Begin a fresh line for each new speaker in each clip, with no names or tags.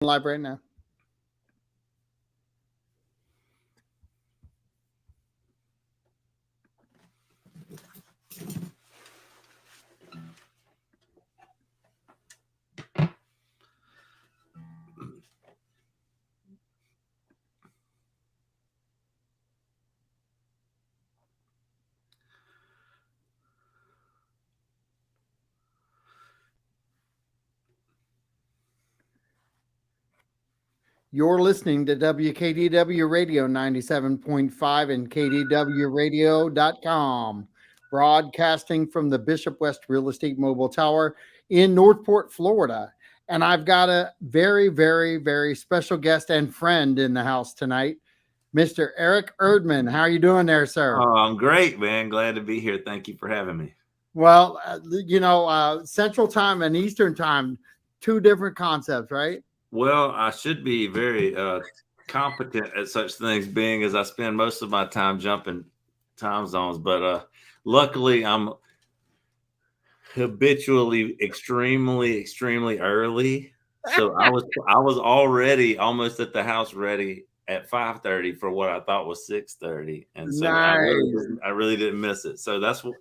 Live right now. You're listening to WKDW Radio 97.5 and KDWRadio.com, broadcasting from the Bishop West Real Estate Mobile Tower in Northport, Florida. And I've got a very, very, very special guest and friend in the house tonight, Mr. Eric Erdman. How are you doing there, sir?
Oh, I'm great, man. Glad to be here. Thank you for having me.
Well, Central Time and Eastern Time, two different concepts, right?
Well, I should be very competent at such things, being as I spend most of my time jumping time zones. But luckily, I'm habitually extremely early. So I was already almost at the house ready at 5:30 for what I thought was 6:30, and so
Nice.
I really didn't miss it. So that's what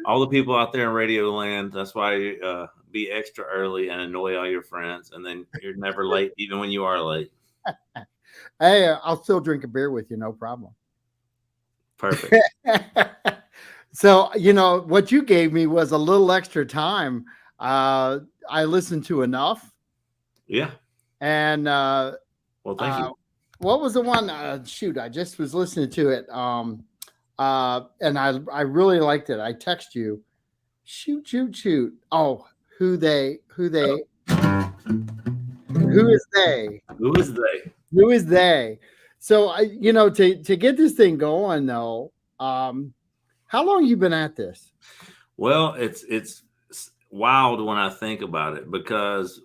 all the people out there in radio land. That's why be extra early and annoy all your friends, and then you're never late, even when you are late.
Hey, I'll still drink a beer with you, no problem.
Perfect.
So, what you gave me was a little extra time. I listened to enough.
Yeah.
And
well, thank you.
What was the one? Shoot, I just was listening to it. And I really liked it. I text you. Shoot. Oh, who is they?
Who is they?
So to get this thing going though, how long you been at this?
Well, it's wild when I think about it, because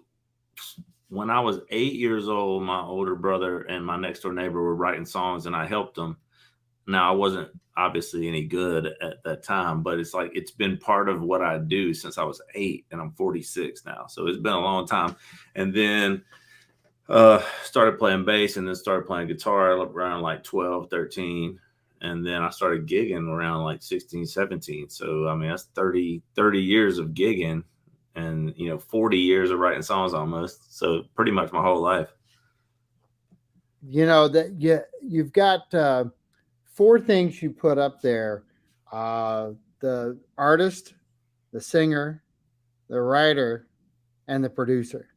when I was 8 years old, my older brother and my next door neighbor were writing songs, and I helped them. Now, I wasn't obviously any good at that time, but it's like it's been part of what I do since I was 8, and I'm 46 now. So it's been a long time. And then started playing bass, and then started playing guitar around like 12, 13. And then I started gigging around like 16, 17. So, I mean, that's 30 years of gigging and, 40 years of writing songs almost. So pretty much my whole life.
You've got 4 things you put up there: the artist, the singer, the writer, and the producer.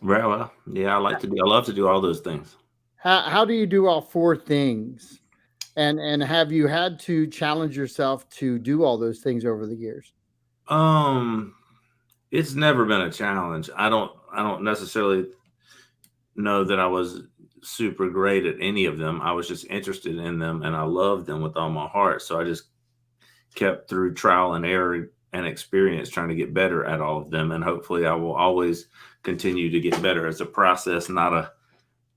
Right. Well, yeah, I love to do all those things.
How do you do all 4 things? And have you had to challenge yourself to do all those things over the years?
It's never been a challenge. I don't necessarily know that I was super great at any of them. I was just interested in them, and I loved them with all my heart. So I just kept through trial and error and experience trying to get better at all of them. And hopefully I will always continue to get better. It's a process, not a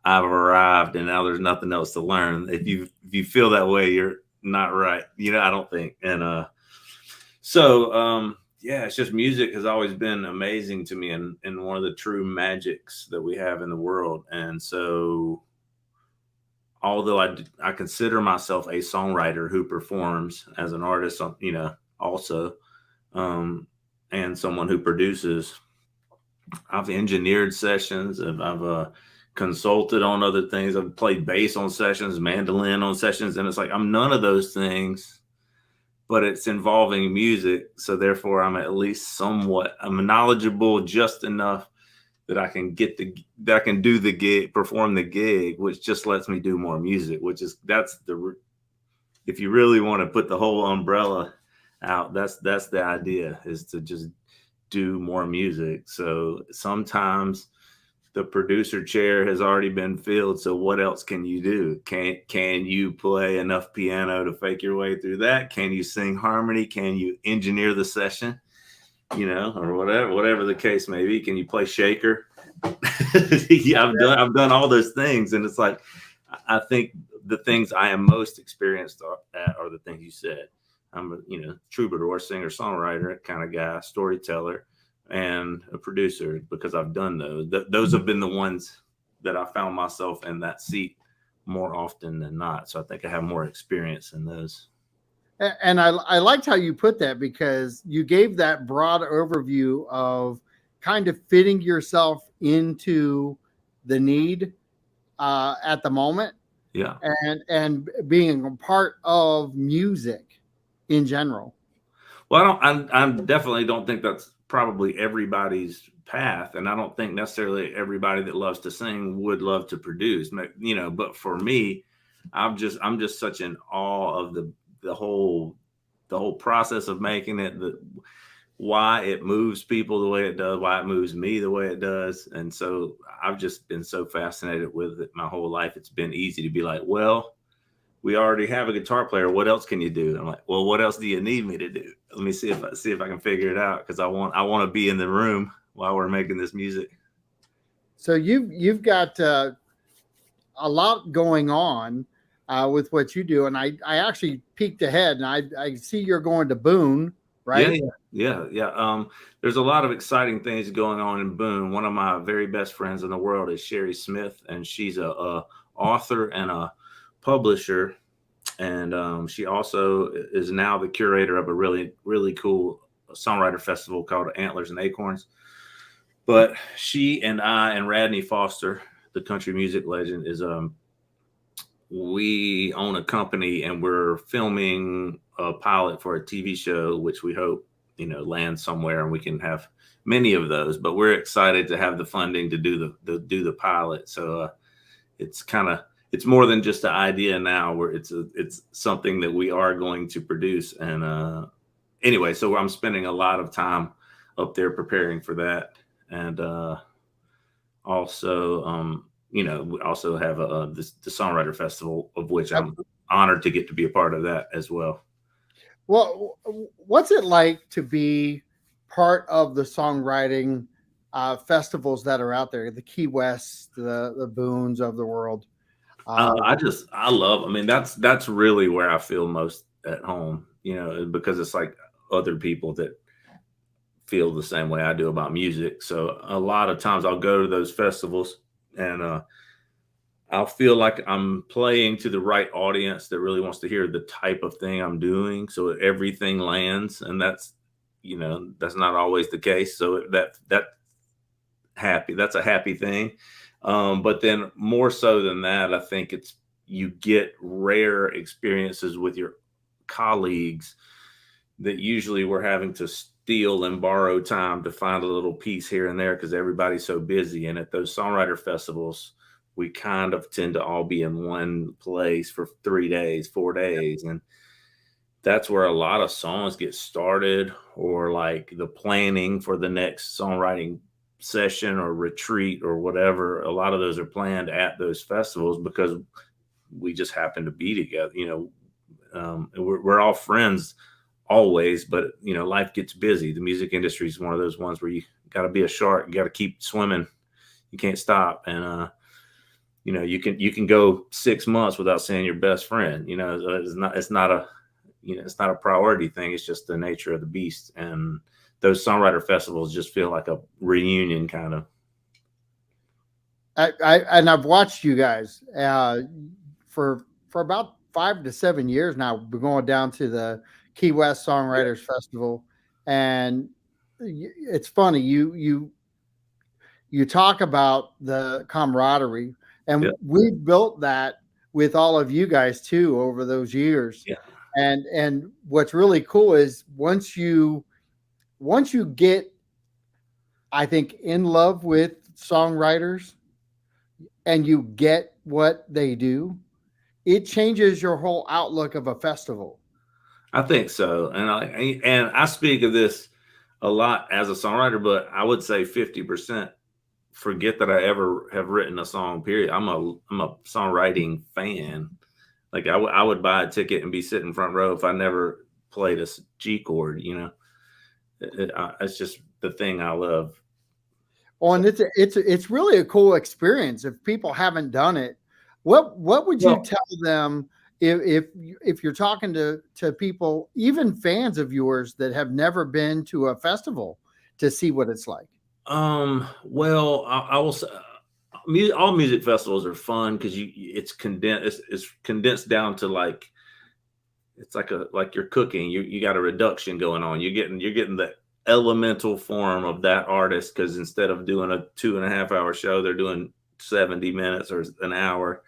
I've arrived and now there's nothing else to learn. If you feel that way, you're not right. I don't think. And yeah, it's just music has always been amazing to me, and one of the true magics that we have in the world. And so, although I consider myself a songwriter who performs as an artist, also, and someone who produces, I've engineered sessions, and I've consulted on other things. I've played bass on sessions, mandolin on sessions, and it's like I'm none of those things, but it's involving music. So therefore, I'm at least I'm knowledgeable just enough that I can do the gig, perform the gig, which just lets me do more music. If you really want to put the whole umbrella out, that's the idea, is to just do more music. So sometimes the producer chair has already been filled. So what else can you do? Can you play enough piano to fake your way through that? Can you sing harmony? Can you engineer the session? Or whatever the case may be. Can you play shaker? Yeah, I've done all those things. And it's like, I think the things I am most experienced at are the things you said. I'm a troubadour, singer, songwriter kind of guy, storyteller. and a producer, because I've done those. Those have been the ones that I found myself in that seat more often than not. So I think I have more experience in those.
And I liked how you put that, because you gave that broad overview of kind of fitting yourself into the need at the moment,
Yeah.
and being a part of music in general.
Well, I definitely don't think that's probably everybody's path, and I don't think necessarily everybody that loves to sing would love to produce. But for me, I'm just such in awe of the whole the whole process of making it, why it moves people the way it does, why it moves me the way it does, and so I've just been so fascinated with it my whole life. It's been easy to be like, well, we already have a guitar player. What else can you do? I'm like, well, what else do you need me to do? Let me see if I can figure it out, because I want to be in the room while we're making this music.
So you've got a lot going on with what you do, and I actually peeked ahead, and I see you're going to Boone,
Yeah,
right?
yeah. There's a lot of exciting things going on in Boone. One of my very best friends in the world is Sherry Smith, and she's a author and a publisher, and she also is now the curator of a really cool songwriter festival called Antlers and Acorns. But she and I and Radney Foster, the country music legend, is we own a company, and we're filming a pilot for a TV show, which we hope lands somewhere, and we can have many of those. But we're excited to have the funding to do the pilot. So it's more than just an idea now, where it's something that we are going to produce. And anyway, so I'm spending a lot of time up there preparing for that, and also we also have the Songwriter Festival, of which I'm honored to get to be a part of that as well.
Well, what's it like to be part of the songwriting festivals that are out there, the Key West, the Boones of the world?
I love. I mean, that's really where I feel most at home. Because it's like other people that feel the same way I do about music. So a lot of times I'll go to those festivals, and I'll feel like I'm playing to the right audience that really wants to hear the type of thing I'm doing. So everything lands, and that's not always the case. So that's a happy thing. But then more so than that, I think you get rare experiences with your colleagues that usually we're having to steal and borrow time to find a little piece here and there, because everybody's so busy. And at those songwriter festivals, we kind of tend to all be in one place for 3 days, 4 days. And that's where a lot of songs get started, or like the planning for the next songwriting session or retreat or whatever. A lot of those are planned at those festivals because we just happen to be together. We're all friends always, but life gets busy. The music industry is one of those ones where you got to be a shark. You got to keep swimming. You can't stop. And you can go 6 months without seeing your best friend. It's not a priority thing. It's just the nature of the beast. And those songwriter festivals just feel like a reunion, kind of.
I've watched you guys for about 5 to 7 years now. We're going down to the Key West Songwriters Festival, and it's funny, you talk about the camaraderie, and we've built that with all of you guys too over those years.
Yeah.
And what's really cool is once you get, I think, in love with songwriters and you get what they do, it changes your whole outlook of a festival.
I think so. And I speak of this a lot as a songwriter, but I would say 50% forget that I ever have written a song, period. I'm a songwriting fan. Like I would buy a ticket and be sitting front row if I never played a G chord. It's just the thing I love.
Oh, and it's really a cool experience. If people haven't done it, what would you tell them if you're talking to people, even fans of yours that have never been to a festival? to see what it's like?
Well, I will say, all music festivals are fun because it's condensed. It's condensed down to like it's like you're cooking. You got a reduction going on. You're getting the elemental form of that artist because instead of doing a 2.5 hour show, they're doing 70 minutes or an hour,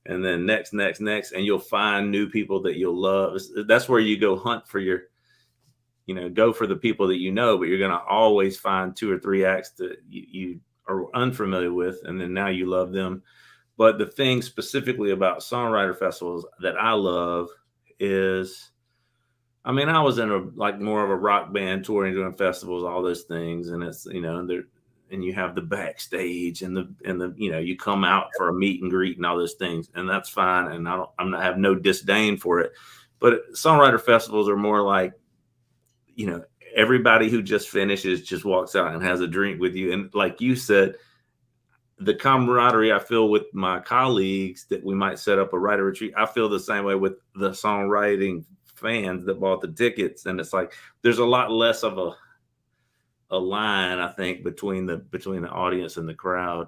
and then next, and you'll find new people that you'll love. That's where you go hunt for go for the people that but you're going to always find 2 or 3 acts that you are unfamiliar with, and then now you love them. But the thing specifically about songwriter festivals that I love is, I mean, I was in more of a rock band touring, doing festivals, all those things, and it's and you have the backstage and the you come out for a meet and greet and all those things, and that's fine, and I have no disdain for it. But songwriter festivals are more like, everybody who just finishes just walks out and has a drink with you, and like you said, the camaraderie I feel with my colleagues that we might set up a writer retreat, I feel the same way with the songwriting fans that bought the tickets. And it's like there's a lot less of a line, I think, between the audience and the crowd.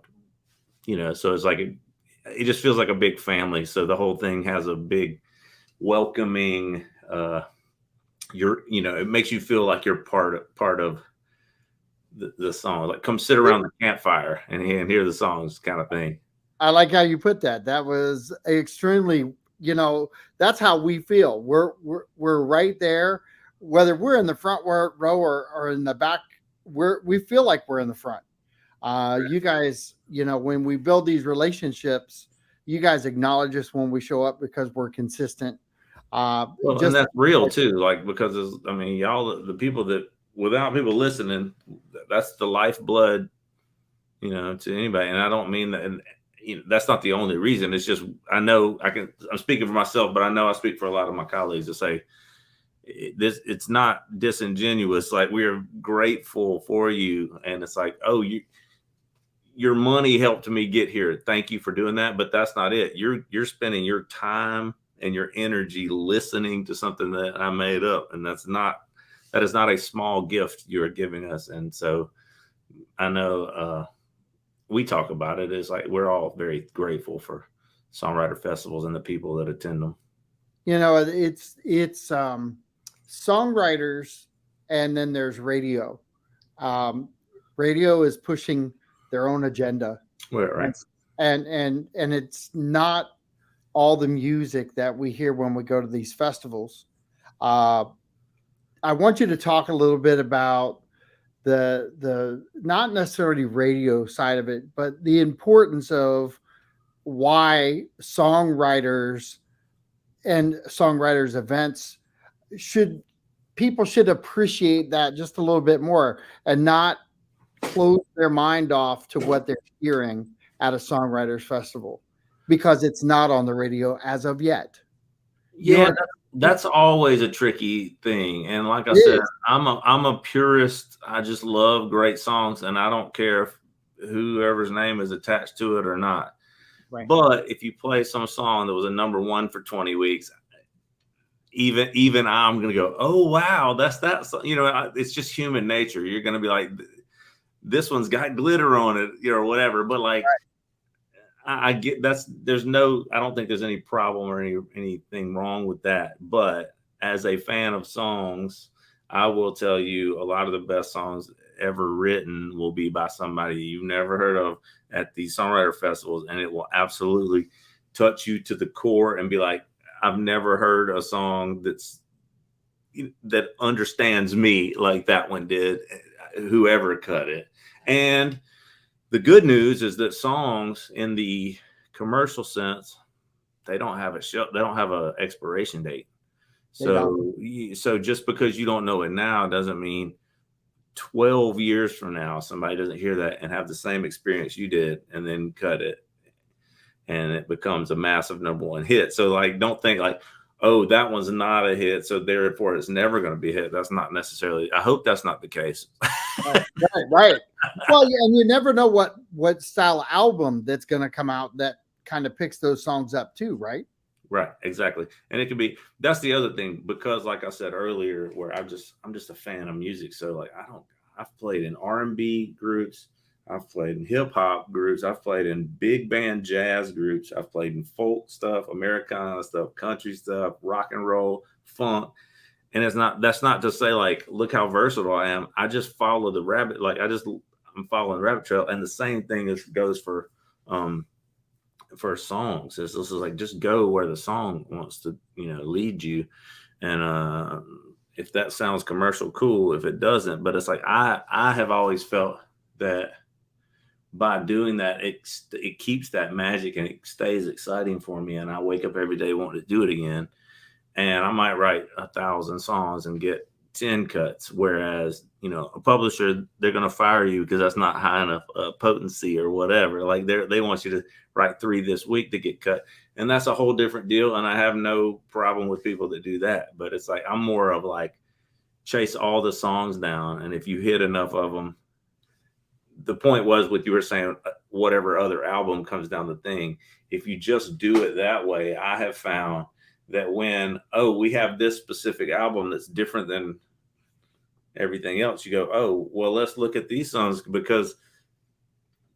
So it's like it just feels like a big family. So the whole thing has a big welcoming it makes you feel like you're part of the song, like come sit around the campfire and hear the songs kind of thing.
I like how you put that. That was extremely, that's how we feel. We're right there, whether we're in the front row or in the back. We feel like we're in the front. You guys, when we build these relationships, you guys acknowledge us when we show up because we're consistent.
And that's real too. Like, because y'all, the people that, without people listening, that's the lifeblood, to anybody. And I don't mean that, and that's not the only reason. It's just, I'm speaking for myself, but I know I speak for a lot of my colleagues to say it's not disingenuous. Like, we're grateful for you. And it's like, oh, your money helped me get here. Thank you for doing that. But that's not it. You're spending your time and your energy listening to something that I made up. And that is not a small gift you're giving us. And so I know we talk about it. It's like we're all very grateful for songwriter festivals and the people that attend them.
It's songwriters, and then there's radio. Radio is pushing their own agenda.
Right.
And it's not all the music that we hear when we go to these festivals. I want you to talk a little bit about the not necessarily radio side of it, but the importance of why songwriters and songwriters events people should appreciate that just a little bit more and not close their mind off to what they're hearing at a songwriters festival because it's not on the radio as of yet.
Yeah, that's always a tricky thing. And like I said, I'm a purist. I just love great songs, and I don't care if whoever's name is attached to it or not. Right. But if you play some song that was a #1 for 20 weeks, even I'm going to go, oh, wow, that's that. It's just human nature. You're going to be like, this one's got glitter on it, or whatever. But like, right. I get I don't think there's any problem or anything wrong with that. But as a fan of songs, I will tell you a lot of the best songs ever written will be by somebody you've never heard of at these songwriter festivals. And it will absolutely touch you to the core and be like, I've never heard a song that understands me like that one did, whoever cut it. And the good news is that songs in the commercial sense, they don't have an expiration date. So just because you don't know it now doesn't mean 12 years from now somebody doesn't hear that and have the same experience you did and then cut it and it becomes a massive #1 hit. So like, don't think like, oh, that one's not a hit, so therefore it's never going to be a hit. That's not necessarily, I hope that's not the case.
Right. Well, and you never know what style album that's going to come out that kind of picks those songs up too, right?
Right, exactly. And it could be, that's the other thing, because like I said earlier, where I'm just a fan of music. So like, I've played in R&B groups. I've played in hip hop groups. I've played in big band jazz groups. I've played in folk stuff, Americana stuff, country stuff, rock and roll, funk. And that's not to say like, look how versatile I am. I just follow the rabbit. Like I'm following the rabbit trail. And the same thing goes for songs. This is like, just go where the song wants to, lead you. And if that sounds commercial, cool. If it doesn't, but it's like, I have always felt that by doing that, it keeps that magic and it stays exciting for me. And I wake up every day wanting to do it again. And I might write 1,000 songs and get 10 cuts. Whereas, a publisher, they're going to fire you because that's not high enough potency or whatever. Like they want you to write 3 this week to get cut. And that's a whole different deal. And I have no problem with people that do that. But it's like, I'm more of like, chase all the songs down. And if you hit enough of them, the point was what you were saying, whatever other album comes down the thing. If you just do it that way, I have found that when, we have this specific album that's different than everything else, you go, well, let's look at these songs, because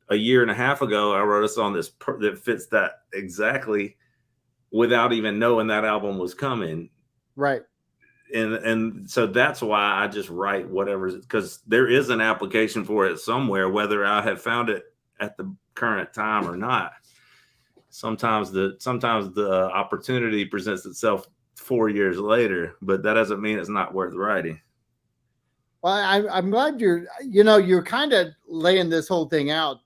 a year and a half ago, I wrote a song that fits that exactly without even knowing that album was coming.
Right.
And so that's why I just write whatever, because there is an application for it somewhere, whether I have found it at the current time or not. Sometimes the opportunity presents itself 4 years later, but that doesn't mean it's not worth writing.
Well, I'm glad you're kind of laying this whole thing out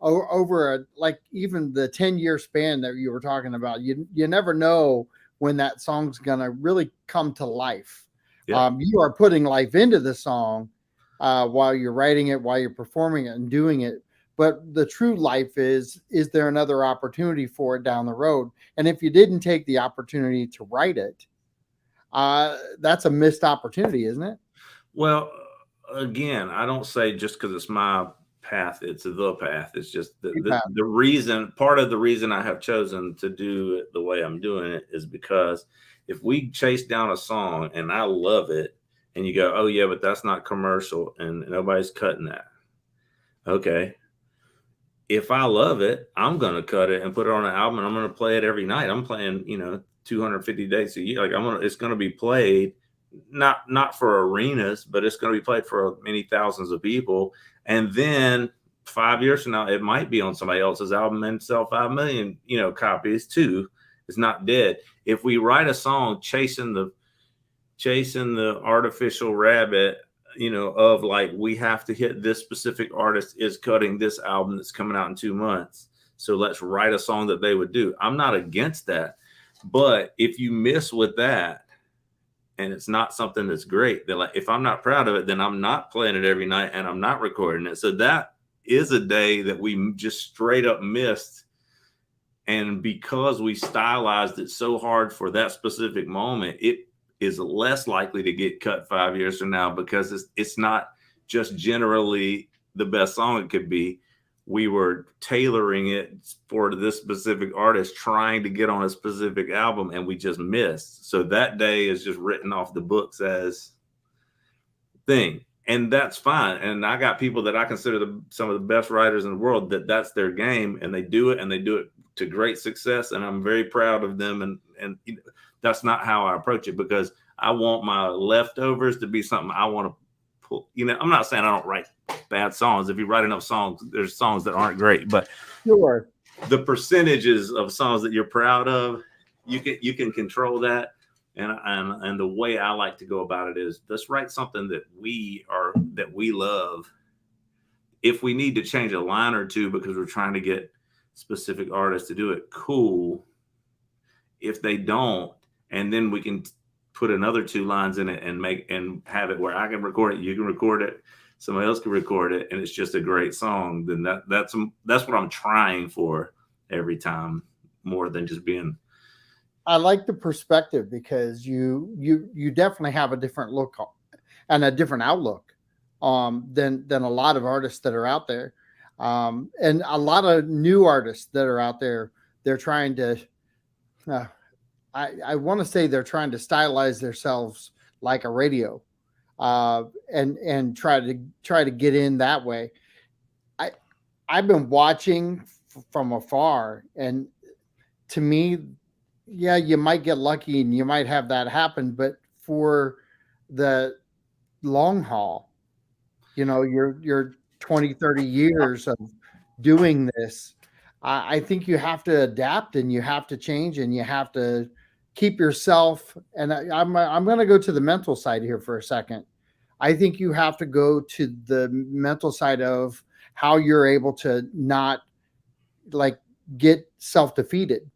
over like even the 10-year span that you were talking about. You never know when that song's gonna really come to life.
Yeah.
You are putting life into the song while you're writing it, while you're performing it and doing it. But the true life is there another opportunity for it down the road? And if you didn't take the opportunity to write it, that's a missed opportunity, isn't it?
Well, again, I don't say just because it's my path, it's the path. It's just the reason, part of the reason I have chosen to do it the way I'm doing it is because if we chase down a song and I love it and you go, oh yeah, but that's not commercial and nobody's cutting that. Okay. If I love it, I'm going to cut it and put it on an album and I'm going to play it every night. I'm playing, 250 days a year. Like it's going to be played, not for arenas, but it's going to be played for many thousands of people. And then 5 years from now, it might be on somebody else's album and sell 5 million, copies too. It's not dead. If we write a song chasing the artificial rabbit, of like, we have to hit this specific artist is cutting this album that's coming out in 2 months. So let's write a song that they would do. I'm not against that. But if you miss with that and it's not something that's great, then like, if I'm not proud of it, then I'm not playing it every night and I'm not recording it. So that is a day that we just straight up missed. And because we stylized it so hard for that specific moment, it is less likely to get cut 5 years from now, because it's not just generally the best song it could be. We were tailoring it for this specific artist, trying to get on a specific album, and we just missed. So that day is just written off the books as thing. And that's fine. And I got people that I consider some of the best writers in the world that's their game, and they do it to great success. And I'm very proud of them. And that's not how I approach it, because I want my leftovers to be something I want to pull. I'm not saying I don't write bad songs. If you write enough songs, there's songs that aren't great, but
sure,
the percentages of songs that you're proud of, you can control that. And the way I like to go about it is, let's write something that we love. If we need to change a line or two because we're trying to get specific artists to do it, cool. If they don't, and then we can put another 2 lines in it and have it where I can record it, you can record it, somebody else can record it, and it's just a great song. Then that's what I'm trying for every time, more than just being.
I like the perspective, because you definitely have a different look and a different outlook than a lot of artists that are out there, and a lot of new artists that are out there. They're trying to. I want to say they're trying to stylize themselves like a radio. and try to get in that way. I I've been watching from afar, and to me, yeah, you might get lucky and you might have that happen, but for the long haul, you're 20, 30 years of doing this. I think you have to adapt and you have to change and you have to keep yourself. And I'm going to go to the mental side here for a second. I think you have to go to the mental side of how you're able to not like get self defeated.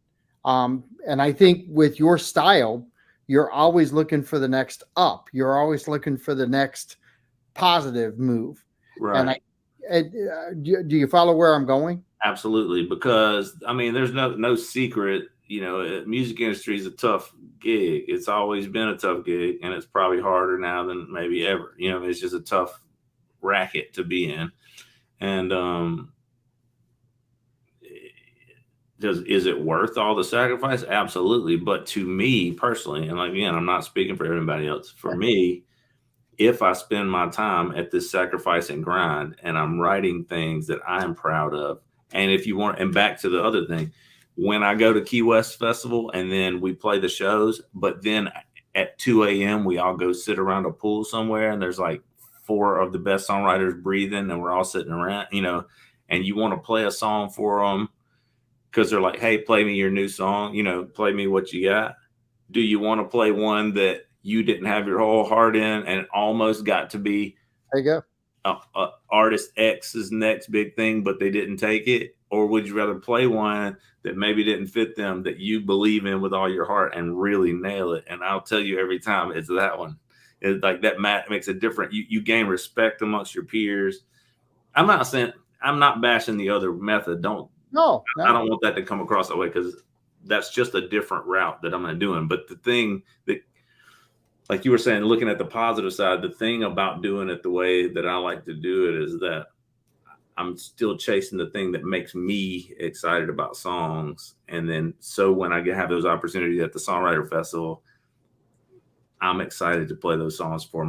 And I think with your style, you're always looking for the next up. You're always looking for the next positive move. And
Right.
do you follow where I'm going?
Absolutely. Because I mean, there's no secret. Music industry is a tough gig. It's always been a tough gig, and it's probably harder now than maybe ever. It's just a tough racket to be in. And is it worth all the sacrifice? Absolutely. But to me personally, and like, again, I'm not speaking for everybody else. For me, if I spend my time at this sacrifice and grind and I'm writing things that I'm proud of, and if you want, and back to the other thing, when I go to Key West Festival and then we play the shows, but then at 2 a.m. we all go sit around a pool somewhere and there's like 4 of the best songwriters breathing and we're all sitting around, and you want to play a song for them because they're like, hey, play me your new song, play me what you got. Do you want to play one that you didn't have your whole heart in and it almost got to be
There you go.
Artist X's next big thing, but they didn't take it? Or would you rather play one that maybe didn't fit them that you believe in with all your heart and really nail it? And I'll tell you every time it's that one. It's like that makes a difference. You gain respect amongst your peers. I'm not bashing the other method.
No,
I don't want that to come across that way because that's just a different route that I'm going to do. But the thing that, like you were saying, looking at the positive side, the thing about doing it the way that I like to do it is that I'm still chasing the thing that makes me excited about songs. And then, so when I have those opportunities at the Songwriter Festival, I'm excited to play those songs for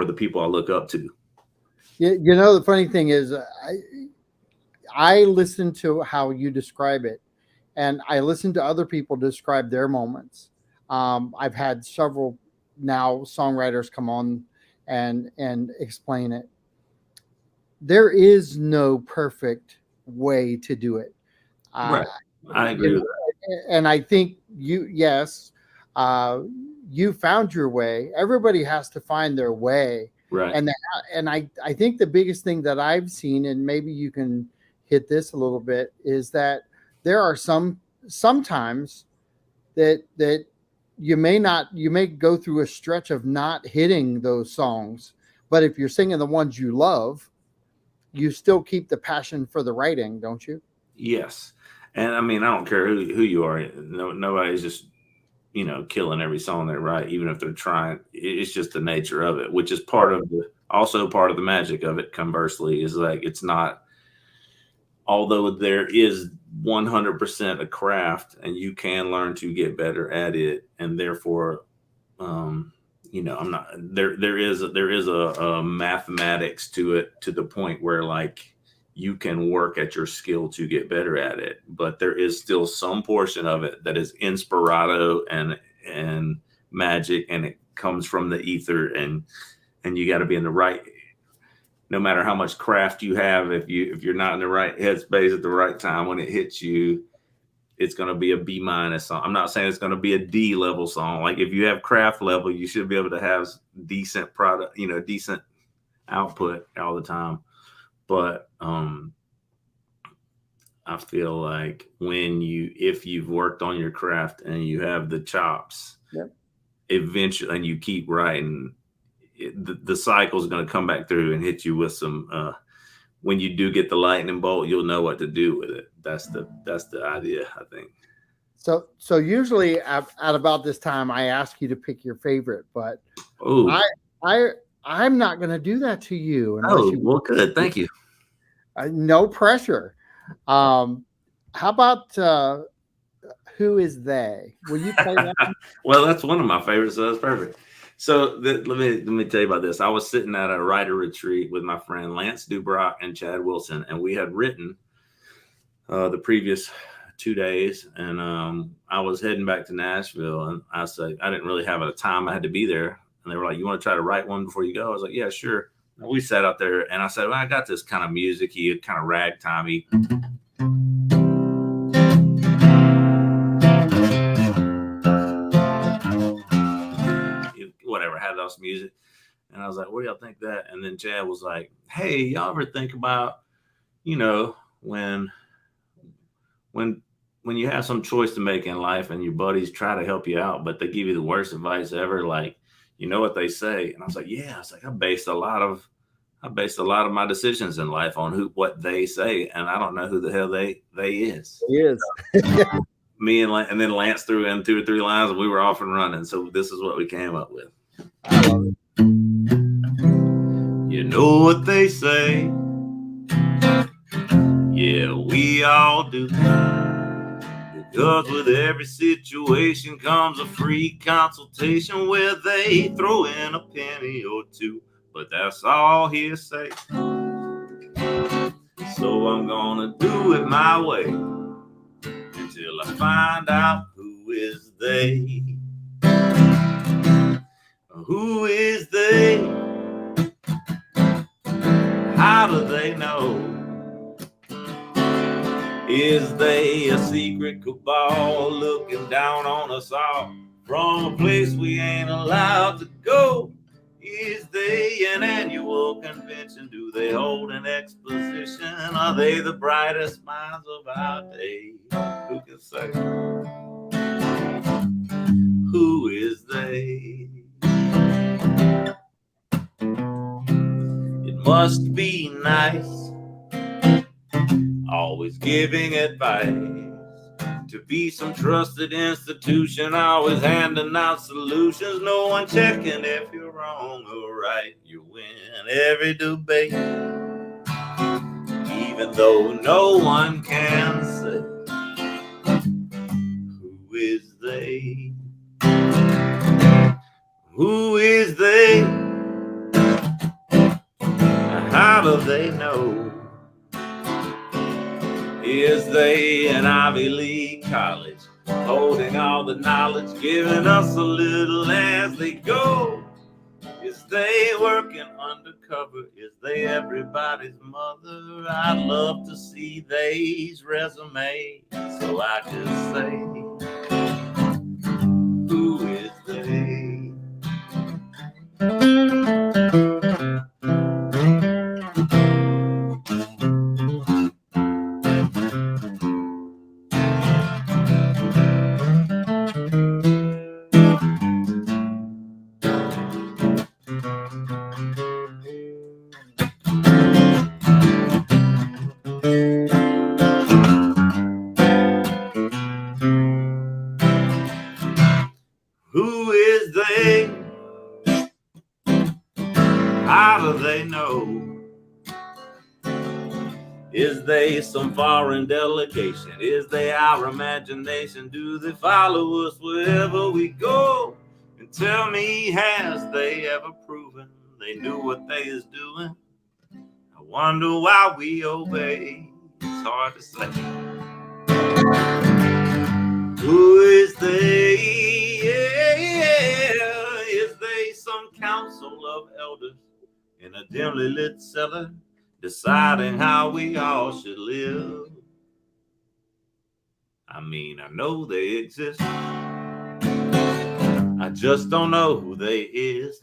the people I look up to.
the funny thing is, I listen to how you describe it, and I listen to other people describe their moments. I've had several now songwriters come on and explain it. There is no perfect way to do it.
Right. I agree with that.
And I think yes, you found your way. Everybody has to find their way.
Right.
And I think the biggest thing that I've seen, and maybe you can hit this a little bit, is that there are sometimes that you may go through a stretch of not hitting those songs, but if you're singing the ones you love, you still keep the passion for the writing, don't you?
Yes. And I mean, I don't care who you are. Nobody's just, killing every song they write, even if they're trying. It's just the nature of it, which is also part of the magic of it. Conversely, is like, it's not, although there is 100% a craft and you can learn to get better at it. And therefore, I'm not there is a mathematics to it, to the point where like you can work at your skill to get better at it, but there is still some portion of it that is inspirato and magic, and it comes from the ether, and you got to be in the right, no matter how much craft you have, if you're not in the right headspace at the right time, when it hits you, it's going to be a B- song. I'm not saying it's going to be a D level song. Like if you have craft level, you should be able to have decent product, decent output all the time. But I feel like if you've worked on your craft and you have the chops,
Yep.
Eventually, and you keep writing, the cycle is going to come back through and hit you with some. When you do get the lightning bolt, you'll know what to do with it. That's the idea, I think.
So usually at about this time, I ask you to pick your favorite, but
Oh,
I'm not going to do that to you unless you.
well, good. Thank you.
No pressure. How about Who Is They? Will you play that?
Well, that's one of my favorites, so that's perfect. So let me tell you about this. I was sitting at a writer retreat with my friend Lance Dubrock and Chad Wilson, and we had written the previous 2 days, and I was heading back to Nashville, and I said I didn't really have a time. I had to be there, and they were like, "You want to try to write one before you go?" I was like, "Yeah, sure." And we sat out there, and I said, "Well, I got this kind of music-y, kind of ragtimey." Whatever, had those music, and I was like, "What do y'all think of that?" And then Chad was like, "Hey, y'all ever think about, when you have some choice to make in life and your buddies try to help you out, but they give you the worst advice ever, like, you know what they say?" And I was like, "Yeah." I was like, I based a lot of my decisions in life on what they say, and I don't know who the hell they is.
Yes.
Me and then Lance threw in 2 or 3 lines, and we were off and running. So this is what we came up with.
I love it.
You know what they say? Yeah, we all do. Because with every situation comes a free consultation where they throw in a penny or two, but that's all hearsay. So I'm gonna do it my way until I find out who is they. Who is they? How do they know? Is they a secret cabal looking down on us all from a place we ain't allowed to go? Is they an annual convention? Do they hold an exposition? Are they the brightest minds of our day? Who can say? Who is they? It must be nice, always giving advice, to be some trusted institution, always handing out solutions, no one checking if you're wrong or right. You win every debate, even though no one can say, who is they? Who is they? How do they know? Is they an Ivy League college, holding all the knowledge, giving us a little as they go? Is they working undercover? Is they everybody's mother? I'd love to see they's resume so I could say, who is they? Who is they? How do they know? Is they some foreign delegation? Is they our imagination? Do they follow us wherever we go? And tell me, has they ever proven they knew what they is doing? I wonder why we obey. It's hard to say. Who is they? Yeah. Is they some council of elders in a dimly lit cellar, deciding how we all should live? I mean, I know they exist, I just don't know who they is.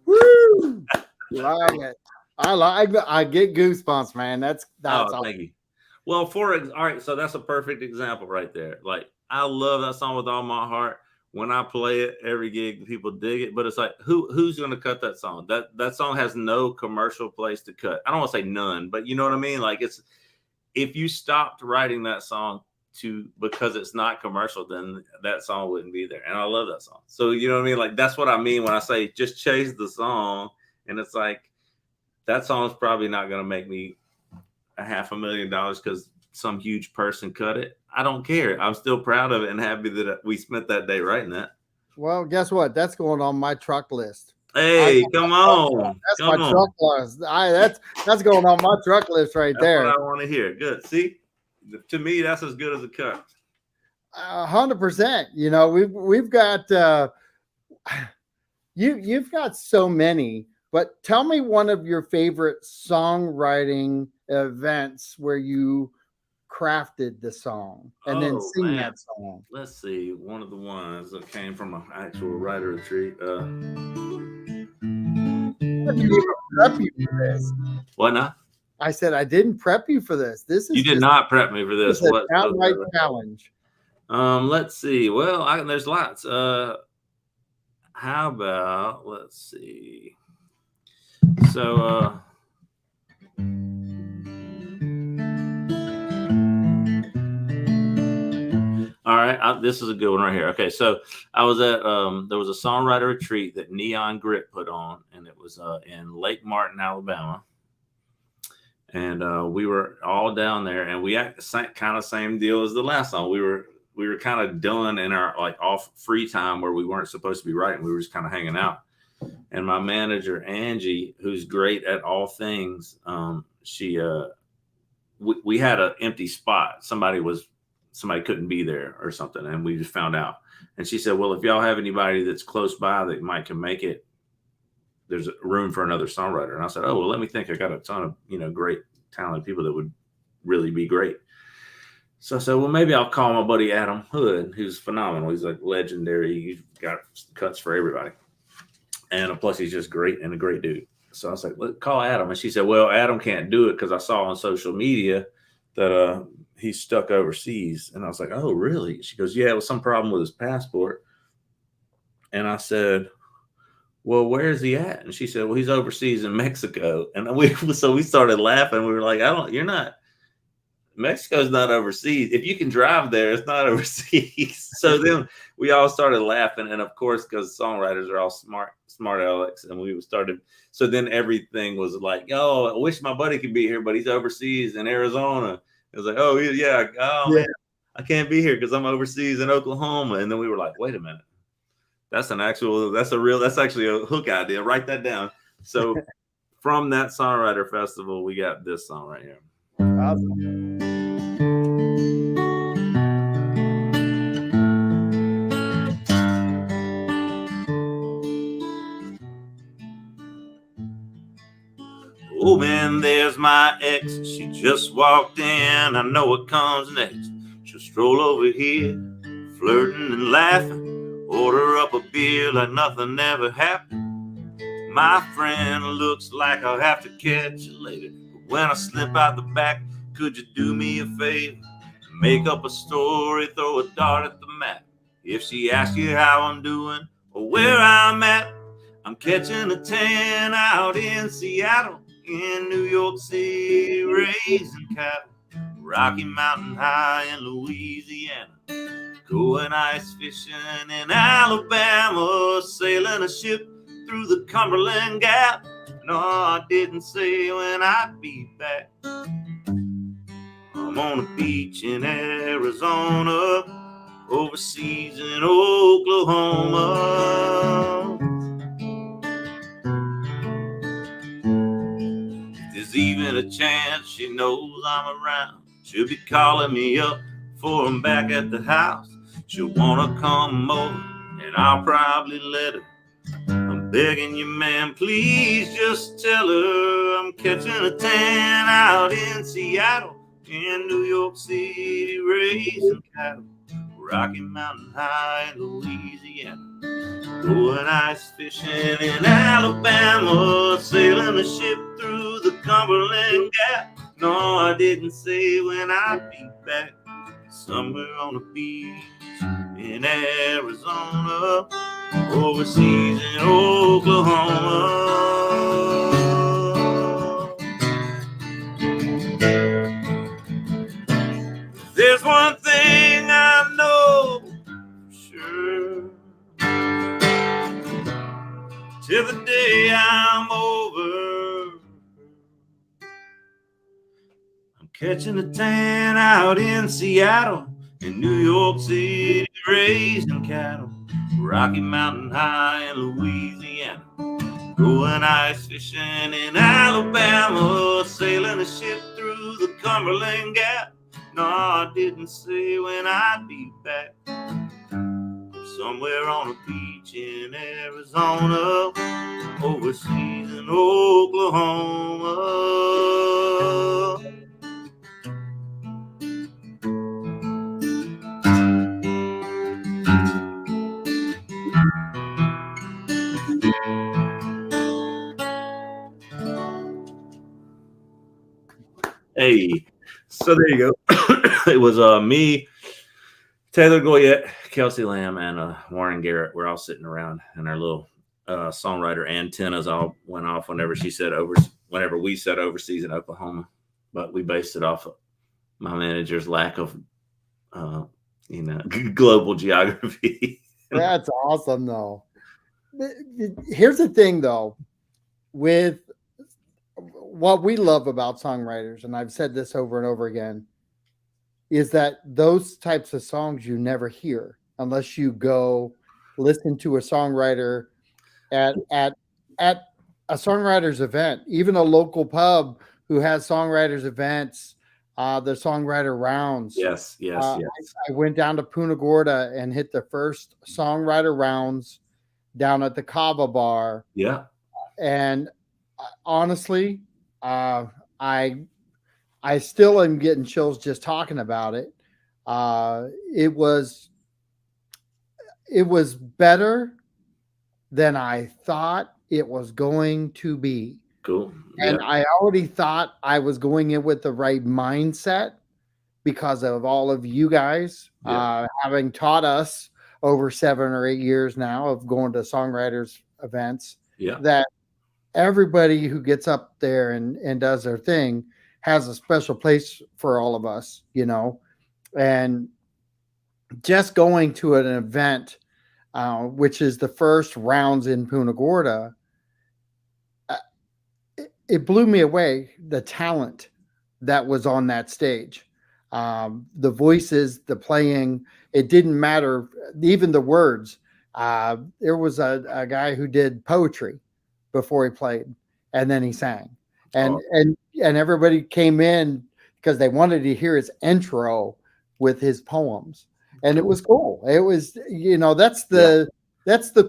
Woo! Love it. I get goosebumps, man. That's awesome.
Thank you. Well, all right, so that's a perfect example right there. Like, I love that song with all my heart. When I play it, every gig, people dig it. But it's like, who's going to cut that song? That song has no commercial place to cut. I don't want to say none, but you know what I mean? Like, it's, if you stopped writing that song because it's not commercial, then that song wouldn't be there. And I love that song. So, you know what I mean? Like, that's what I mean when I say just chase the song. And it's like, that song's probably not going to make me $500,000 because some huge person cut it. I don't care. I'm still proud of it and happy that we spent that day writing that.
Well, guess what? That's going on my truck list.
Hey, come on.
That's my
Come on.
truck list. That's going on my truck list right
That's
there.
what I want to hear. Good. See, to me, that's as good as it comes.
100%. You know, we've got you've got so many, but tell me one of your favorite songwriting events where you crafted the song and then
Oh,
sing
man.
that song.
Let's see. One of the ones that came from an actual writer retreat.
I didn't even prep you for this.
What now?
I said I didn't prep you for this. This is
You did
just
not prep me for this.
a
What?
downright challenge.
Let's see. Well, there's lots. How about, let's see. So, all right, this is a good one right here. Okay, so I was at there was a songwriter retreat that Neon Grit put on, and it was in Lake Martin, Alabama, and we were all down there, and we had kind of same deal as the last song. We were kind of done in our like off free time where we weren't supposed to be writing. We were just kind of hanging out, and my manager Angie, who's great at all things, we had an empty spot. Somebody couldn't be there or something, and we just found out. And she said, well, if y'all have anybody that's close by that can make it, there's room for another songwriter. And I said, oh, well, let me think. I got a ton of great talented people that would really be great. So I said, well, maybe I'll call my buddy Adam Hood, who's phenomenal. He's like legendary. He's got cuts for everybody, and plus he's just great and a great dude. So I was like, let's call Adam. And she said, well, Adam can't do it because I saw on social media that he's stuck overseas. And I was like, oh, really? She goes, yeah, it was some problem with his passport. And I said, well, where's he at? And she said, well, he's overseas in Mexico. And we started laughing. We were like, Mexico's not overseas. If you can drive there, it's not overseas. So then we all started laughing. And of course, because songwriters are all smart Alex. And we started. So then everything was like, oh, I wish my buddy could be here, but he's overseas in Arizona. It was like, oh, yeah. Oh, man, I can't be here because I'm overseas in Oklahoma. And then we were like, wait a minute. That's actually a hook idea. Write that down. So from that songwriter festival, we got this song right here.
Awesome.
Oh man, there's my ex. She just walked in. I know what comes next. She'll stroll over here, flirting and laughing. Order up a beer like nothing ever happened. My friend, looks like I'll have to catch you later. But when I slip out the back, could you do me a favor? Make up a story, throw a dart at the map. If she asks you how I'm doing or where I'm at, I'm catching a tan out in Seattle, in New York City, raising cattle, Rocky Mountain High in Louisiana, going ice fishing in Alabama, sailing a ship through the Cumberland Gap. No, I didn't say when I'd be back. I'm on a beach in Arizona, overseas in Oklahoma. If there's even a chance she knows I'm around, she'll be calling me up before I'm back at the house. She'll want to come over, and I'll probably let her. I'm begging you, man, please just tell her I'm catching a tan out in Seattle, in New York City, raising cattle, Rocky Mountain High in Louisiana, going ice fishing in Alabama, sailing a ship through the Cumberland Gap. No, I didn't say when I'd be back. Somewhere on the beach in Arizona, overseas in Oklahoma. There's one thing I know for sure. Till the day I'm over, I'm catching a tan out in Seattle, In New York City, raising cattle, Rocky Mountain High in Louisiana, going ice fishing in Alabama, sailing a ship through the Cumberland Gap. No, I didn't say when I'd be back. Somewhere on a beach in Arizona, overseas in Oklahoma. Hey, so there you go. It was me, Taylor Goyette, Kelsey Lamb, and Warren Garrett. We're all sitting around, and our little songwriter antennas all went off whenever we said overseas in Oklahoma. But we based it off of my manager's lack of, global geography.
That's awesome, though. Here's the thing, though, with what we love about songwriters, and I've said this over and over again, is that those types of songs you never hear unless you go listen to a songwriter at a songwriters event, even a local pub who has songwriters events, the songwriter rounds.
Yes.
I went down to Punta Gorda and hit the first songwriter rounds down at the Kava bar.
Yeah.
And honestly, I still am getting chills just talking about it. It was better than I thought it was going to be.
Cool.
And I already thought I was going in with the right mindset because of all of you guys having taught us over 7 or 8 years now of going to songwriters events. That everybody who gets up there and does their thing has a special place for all of us, and just going to an event, which is the first rounds in Punta Gorda, it blew me away, the talent that was on that stage. The voices, the playing, it didn't matter, even the words. There was a guy who did poetry before he played, and then he sang. And everybody came in because they wanted to hear his intro with his poems. And it was cool. It was, that's the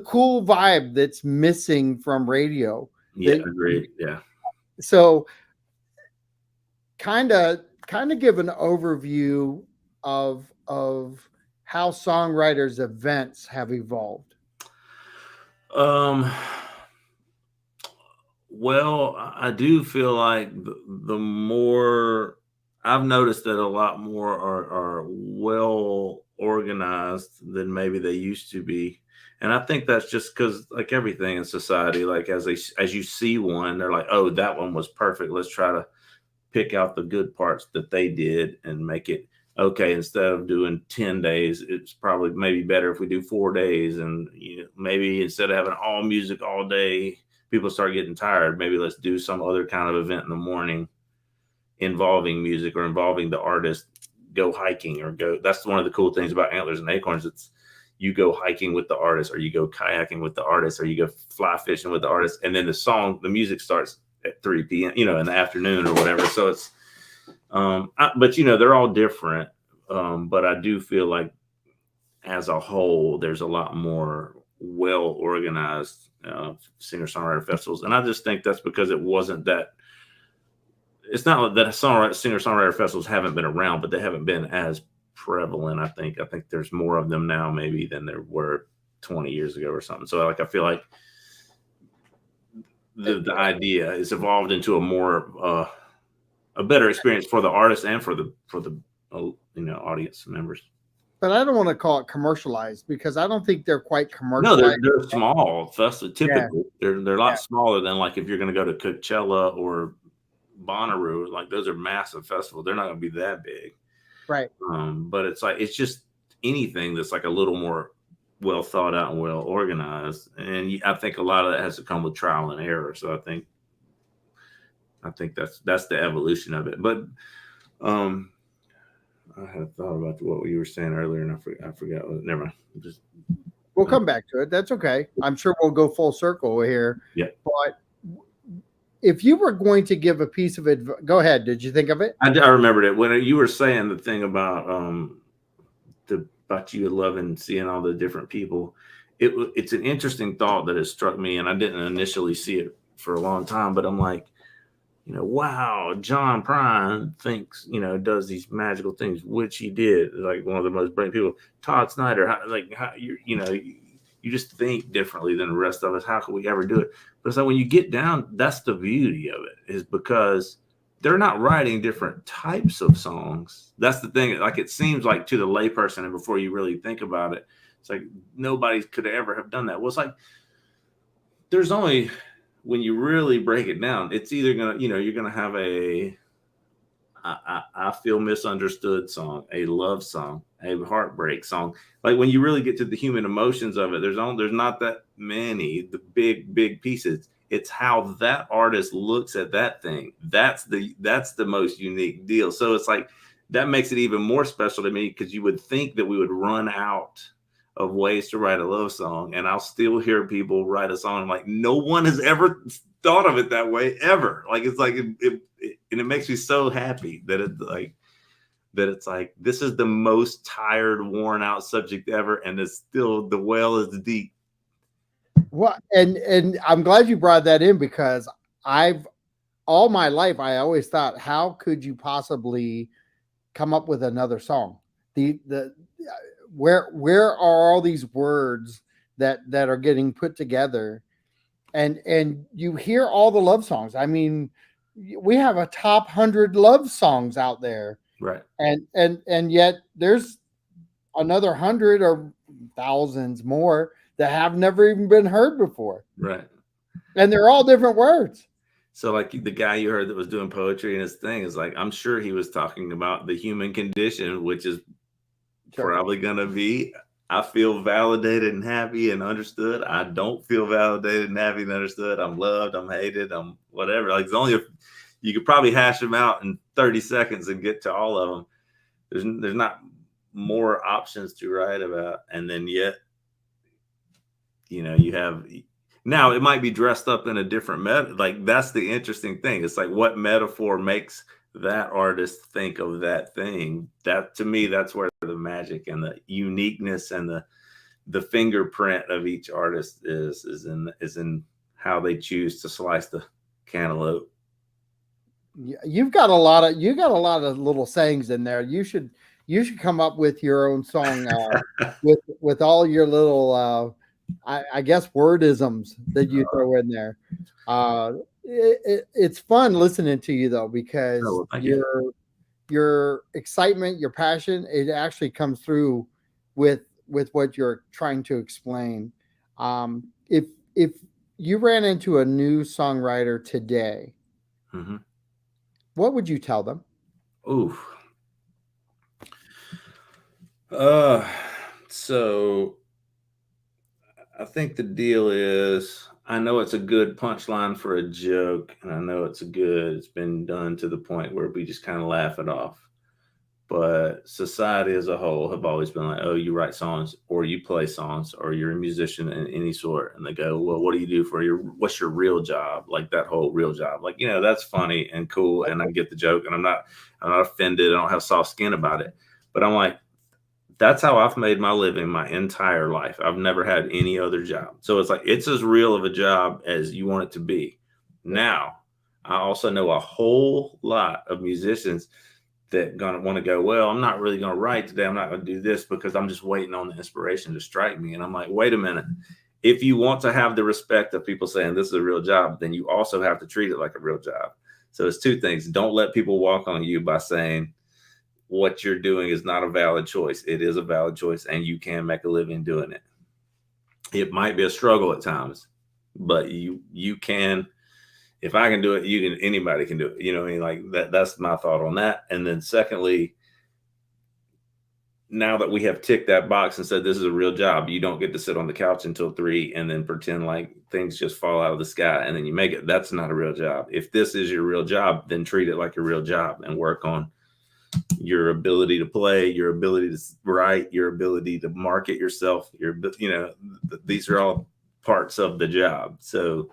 cool vibe that's missing from radio.
Yeah, agreed. Yeah.
So kind of give an overview of how songwriters events have evolved.
Well, I do feel like the more I've noticed that a lot more are well organized than maybe they used to be. And I think that's just because, like everything in society, like as you see one, they're like, oh, that one was perfect. Let's try to pick out the good parts that they did and make it okay. Instead of doing 10 days, it's probably maybe better if we do 4 days. And maybe instead of having all music all day, people start getting tired. Maybe let's do some other kind of event in the morning involving music or involving the artist. Go hiking or go. That's one of the cool things about Antlers and Acorns. It's you go hiking with the artist, or you go kayaking with the artist, or you go fly fishing with the artist, and then the music starts at 3 p.m. In the afternoon or whatever. So it's, but they're all different. But I do feel like, as a whole, there's a lot more well organized singer-songwriter festivals, and I just think that's because it wasn't that. It's not that singer-songwriter festivals haven't been around, but they haven't been as prevalent. I think there's more of them now maybe than there were 20 years ago or something. So I feel like the idea is evolved into a better experience for the artist and for the audience members.
But I don't want to call it commercialized because I don't think they're quite commercialized.
No, they're small. Typically, they're a lot smaller than like if you're going to go to Coachella or Bonnaroo. Like those are massive festivals. They're not going to be that big.
Right.
But it's just anything that's like a little more well thought out and well organized. And I think a lot of that has to come with trial and error. So I think that's the evolution of it. But I had thought about what you were saying earlier, and I forgot. Never mind. Just
We'll come back to it. That's okay. I'm sure we'll go full circle here.
yeah.
But if you were going to give a piece of advice, go ahead. Did you think of it?
I remembered it when you were saying the thing about about you loving seeing all the different people. It's an interesting thought that has struck me, and I didn't initially see it for a long time, but I'm like, wow, John Prine thinks, does these magical things, which he did, like one of the most brilliant people. Todd Snyder, how you just think differently than the rest of us. How could we ever do it? But it's like when you get down, that's the beauty of it, is because they're not writing different types of songs. That's the thing. Like, it seems like to the layperson, and before you really think about it, it's like nobody could ever have done that. Well, it's like there's only, when you really break it down, it's either gonna, you're gonna have a I feel misunderstood song, a love song, a heartbreak song. Like, when you really get to the human emotions of it, there's not that many, the big pieces. It's how that artist looks at that thing. That's the most unique deal. So it's like, that makes it even more special to me, because you would think that we would run out of ways to write a love song, and I'll still hear people write a song. I'm like, no one has ever thought of it that way ever. Like, it's like, and it makes me so happy that it's like this is the most tired, worn out subject ever, and it's still, the well is deep.
Well, and I'm glad you brought that in, because all my life I always thought, how could you possibly come up with another song? Where are all these words that are getting put together, and you hear all the love songs. I mean, we have a top 100 love songs out there,
right?
And yet there's another 100 or thousands more that have never even been heard before,
right?
And they're all different words.
So, like, the guy you heard that was doing poetry and his thing is like, I'm sure he was talking about the human condition, which is probably gonna be, I feel validated and happy and understood. I don't feel validated and happy and understood. I'm loved, I'm hated, I'm whatever. Like, it's only if you could probably hash them out in 30 seconds and get to all of them. There's not more options to write about. And then yet, you have, now it might be dressed up in a different like, that's the interesting thing. It's like, what metaphor makes that artist think of that thing? That, to me, that's where the magic and the uniqueness and the fingerprint of each artist is in how they choose to slice the cantaloupe.
You've got a lot of little sayings in there. You should come up with your own song with all your little I guess wordisms that you throw in there. It's fun listening to you, though, because your excitement, your passion, it actually comes through with what you're trying to explain. If you ran into a new songwriter today,
mm-hmm.
what would you tell them?
Ooh. So I think the deal is, I know it's a good punchline for a joke, and I know it's been done to the point where we just kind of laugh it off. But society as a whole have always been like, oh, you write songs, or you play songs, or you're a musician in any sort. And they go, well, what do you do what's your real job? Like, that whole real job. Like, that's funny and cool, and I get the joke, and I'm not offended. I don't have soft skin about it. But I'm like, that's how I've made my living my entire life. I've never had any other job. So it's like, it's as real of a job as you want it to be. Now, I also know a whole lot of musicians that gonna want to go, well, I'm not really going to write today. I'm not going to do this because I'm just waiting on the inspiration to strike me. And I'm like, wait a minute. If you want to have the respect of people saying this is a real job, then you also have to treat it like a real job. So it's two things. Don't let people walk on you by saying what you're doing is not a valid choice. It is a valid choice, and you can make a living doing it. It might be a struggle at times, but you can. If I can do it, anybody can do it. You know what I mean? Like, that's my thought on that. And then secondly, now that we have ticked that box and said this is a real job, you don't get to sit on the couch until 3 and then pretend like things just fall out of the sky and then you make it. That's not a real job. If this is your real job, then treat it like a real job and work on your ability to play, your ability to write, your ability to market yourself, these are all parts of the job. So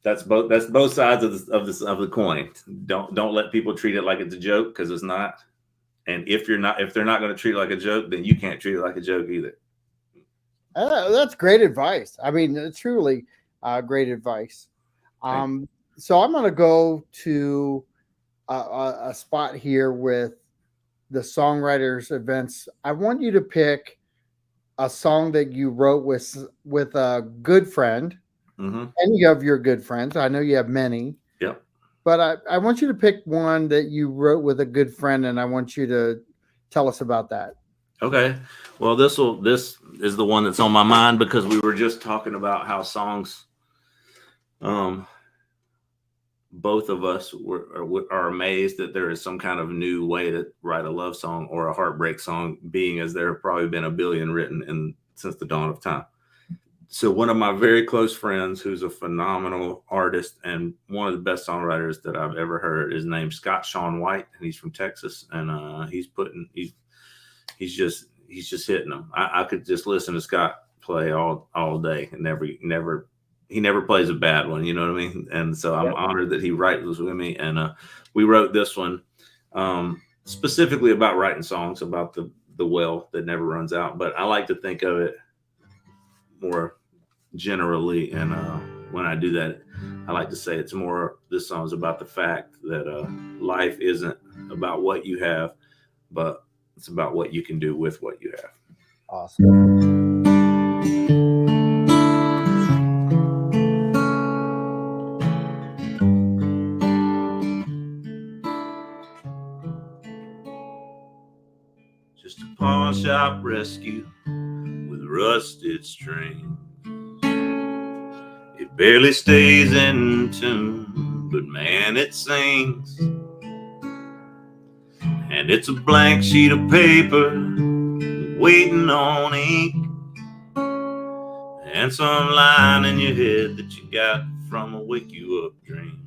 that's both sides of the coin. Don't let people treat it like it's a joke, because it's not. And if they're not going to treat it like a joke, then you can't treat it like a joke either.
That's great advice. I mean, truly great advice. So I'm going to go to a spot here with the Songwriters events. I want you to pick a song that you wrote with a good friend.
Mm-hmm.
And you have your good friends. I know you have many.
Yep.
But I want you to pick one that you wrote with a good friend, and I want you to tell us about that.
Okay. Well, this is the one that's on my mind, because we were just talking about how songs, both of us are amazed that there is some kind of new way to write a love song or a heartbreak song, being as there have probably been a billion written since the dawn of time. So one of my very close friends, who's a phenomenal artist and one of the best songwriters that I've ever heard, is named Scott Sean White, and he's from Texas, and he's just hitting them. I could just listen to Scott play all day, and he never plays a bad one. You know what I mean? And so I'm honored that he writes with me, and we wrote this one specifically about writing songs about the well that never runs out. But I like to think of it more generally, and when I do that, I like to say this song is about the fact that life isn't about what you have, but it's about what you can do with what you have.
Awesome.
Just a pawn shop rescue with rusted strings. It barely stays in tune, but man, it sings. And it's a blank sheet of paper waiting on ink, and some line in your head that you got from a wake you up dream.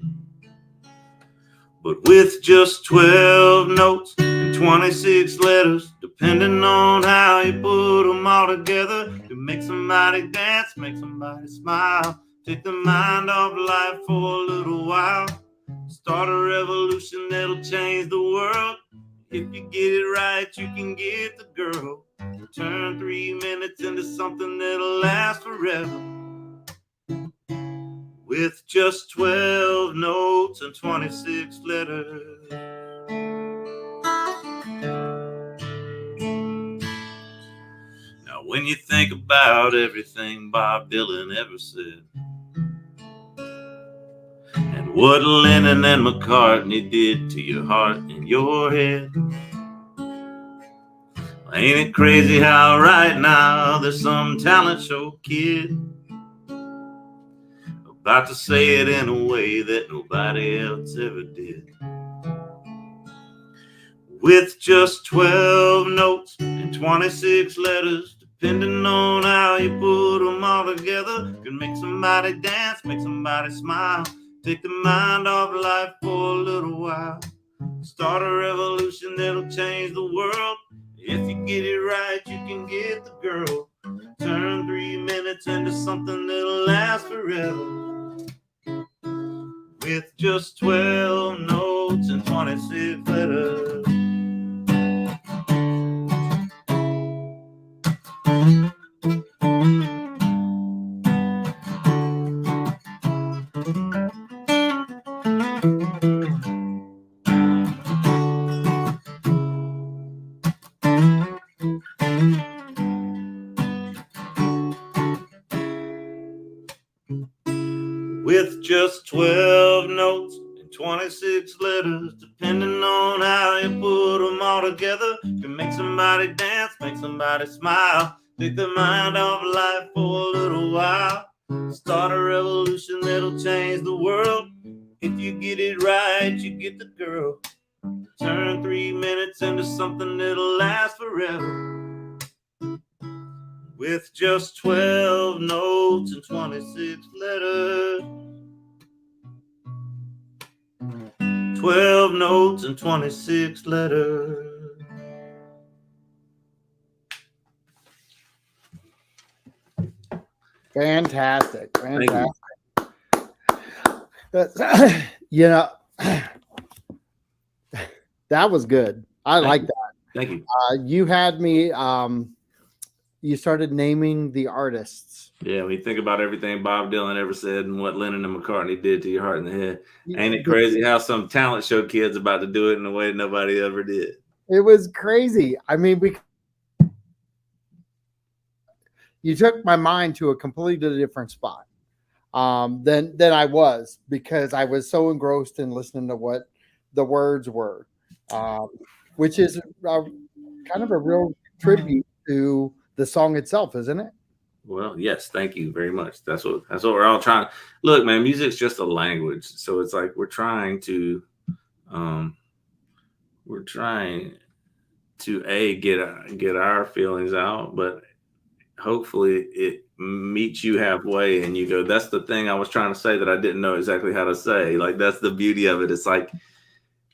But with just 12 notes and 26 letters, depending on how you put them all together, to make somebody dance, make somebody smile, take the mind off life for a little while, start a revolution that'll change the world. If you get it right, you can get the girl. Turn 3 minutes into something that'll last forever. With just 12 notes and 26 letters. Now, when you think about everything Bob Dylan ever said, and what Lennon and McCartney did to your heart and your head, ain't it crazy how right now there's some talent show kid about to say it in a way that nobody else ever did. With just 12 notes and 26 letters, depending on how you put them all together, can make somebody dance, make somebody smile, take the mind off life for a little while, start a revolution that'll change the world. If you get it right, you can get the girl. Turn 3 minutes into something that'll last forever. With just 12 notes and 26 letters. With just 12 notes and 26 letters, depending on how you put them all together, can make somebody dance, make somebody smile, take their mind off life for a little while, start a revolution that'll change the world. If you get it right, you get the girl. Turn 3 minutes into something that'll last forever. With just 12 notes and 26 letters. 12 notes and 26 letters.
Fantastic.
Thank you.
You know, that was good. I like that.
Thank you.
You had me. You started naming the artists.
Yeah, when you think about everything Bob Dylan ever said and what Lennon and McCartney did to your heart and the head, ain't it crazy how some talent show kids about to do it in a way nobody ever did?
It was crazy. I mean, you took my mind to a completely different spot than I was, because I was so engrossed in listening to what the words were, which is kind of a real tribute to the song itself, isn't it?
Well, yes, thank you very much. That's what we're all trying. Look, man, music's just a language, so it's like we're trying to get our feelings out, but hopefully it meets you halfway and you go, that's the thing I was trying to say that I didn't know exactly how to say. Like, that's the beauty of it. It's like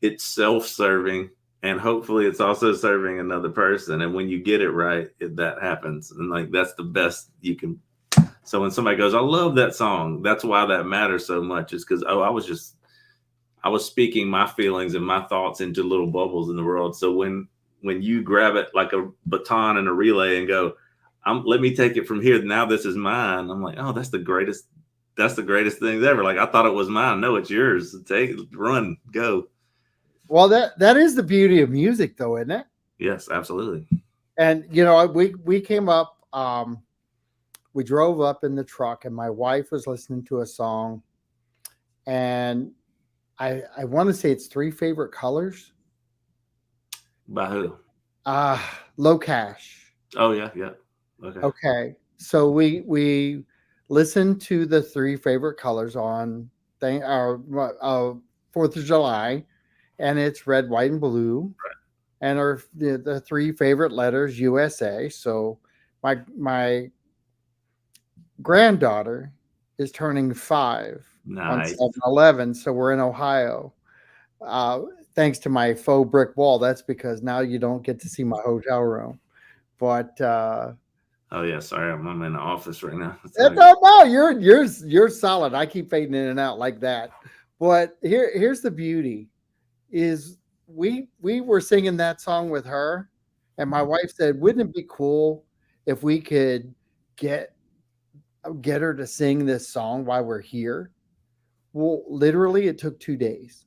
it's self-serving, and hopefully it's also serving another person. And when you get it right, that happens. And like, that's the best you can. So when somebody goes, I love that song, that's why that matters so much, is because I was speaking my feelings and my thoughts into little bubbles in the world. So when you grab it like a baton and a relay and go, let me take it from here, now this is mine, I'm like, oh, that's the greatest thing ever. Like, I thought it was mine. No, it's yours. Take it, run, go.
Well, that is the beauty of music, though, isn't it?
Yes, absolutely.
And we came up, we drove up in the truck, and my wife was listening to a song, and I want to say it's Three Favorite Colors.
By who?
Low Cash.
Oh yeah.
Okay. So we listened to the Three Favorite Colors on 4th of July, and it's red, white, and blue.
Right.
And the three favorite letters, USA. So my granddaughter is turning 5 on 7/11. So we're in Ohio. Thanks to my faux brick wall. That's because now you don't get to see my hotel room. But
oh yeah, sorry, I'm in the office right now.
No, you're solid. I keep fading in and out like that. But here's the beauty: is we were singing that song with her, and my wife said, "Wouldn't it be cool if we could get her to sing this song while we're here?" Well, literally, it took 2 days.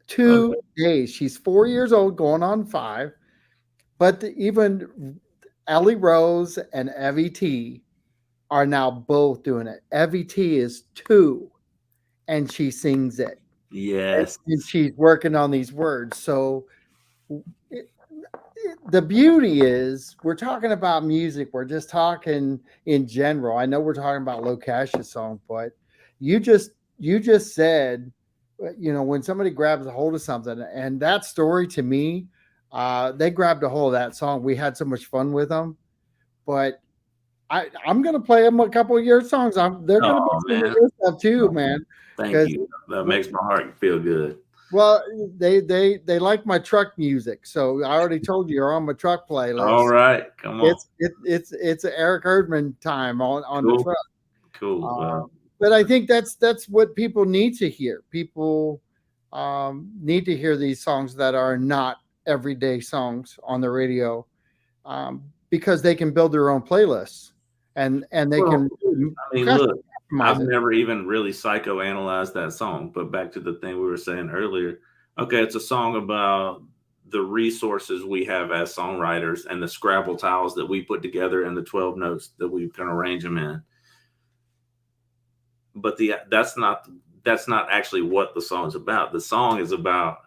2 days. She's 4 years old, going on 5. But even Ellie Rose and Evie T are now both doing it. Evie T is 2, and she sings it.
Yes.
And she's working on these words. So the beauty is, we're talking about music. We're just talking in general. I know we're talking about Low Cash's song, but you just said, when somebody grabs a hold of something, and that story to me, they grabbed a hold of that song. We had so much fun with them, but I'm going to play them a couple of your songs. They're going to be some of your stuff too, man.
Thank you. That makes my heart feel good.
Well, they like my truck music, so I already told you you're on my truck playlist.
All right, come on.
It's Eric Erdman time on the truck.
Cool.
But I think that's what people need to hear. People need to hear these songs that are not everyday songs on the radio, because they can build their own playlists, and they can.
I mean, look, I've never even really psychoanalyzed that song, but back to the thing we were saying earlier. Okay, it's a song about the resources we have as songwriters and the Scrabble tiles that we put together and the 12 notes that we can arrange them in. But that's not actually what the song's about. The song is about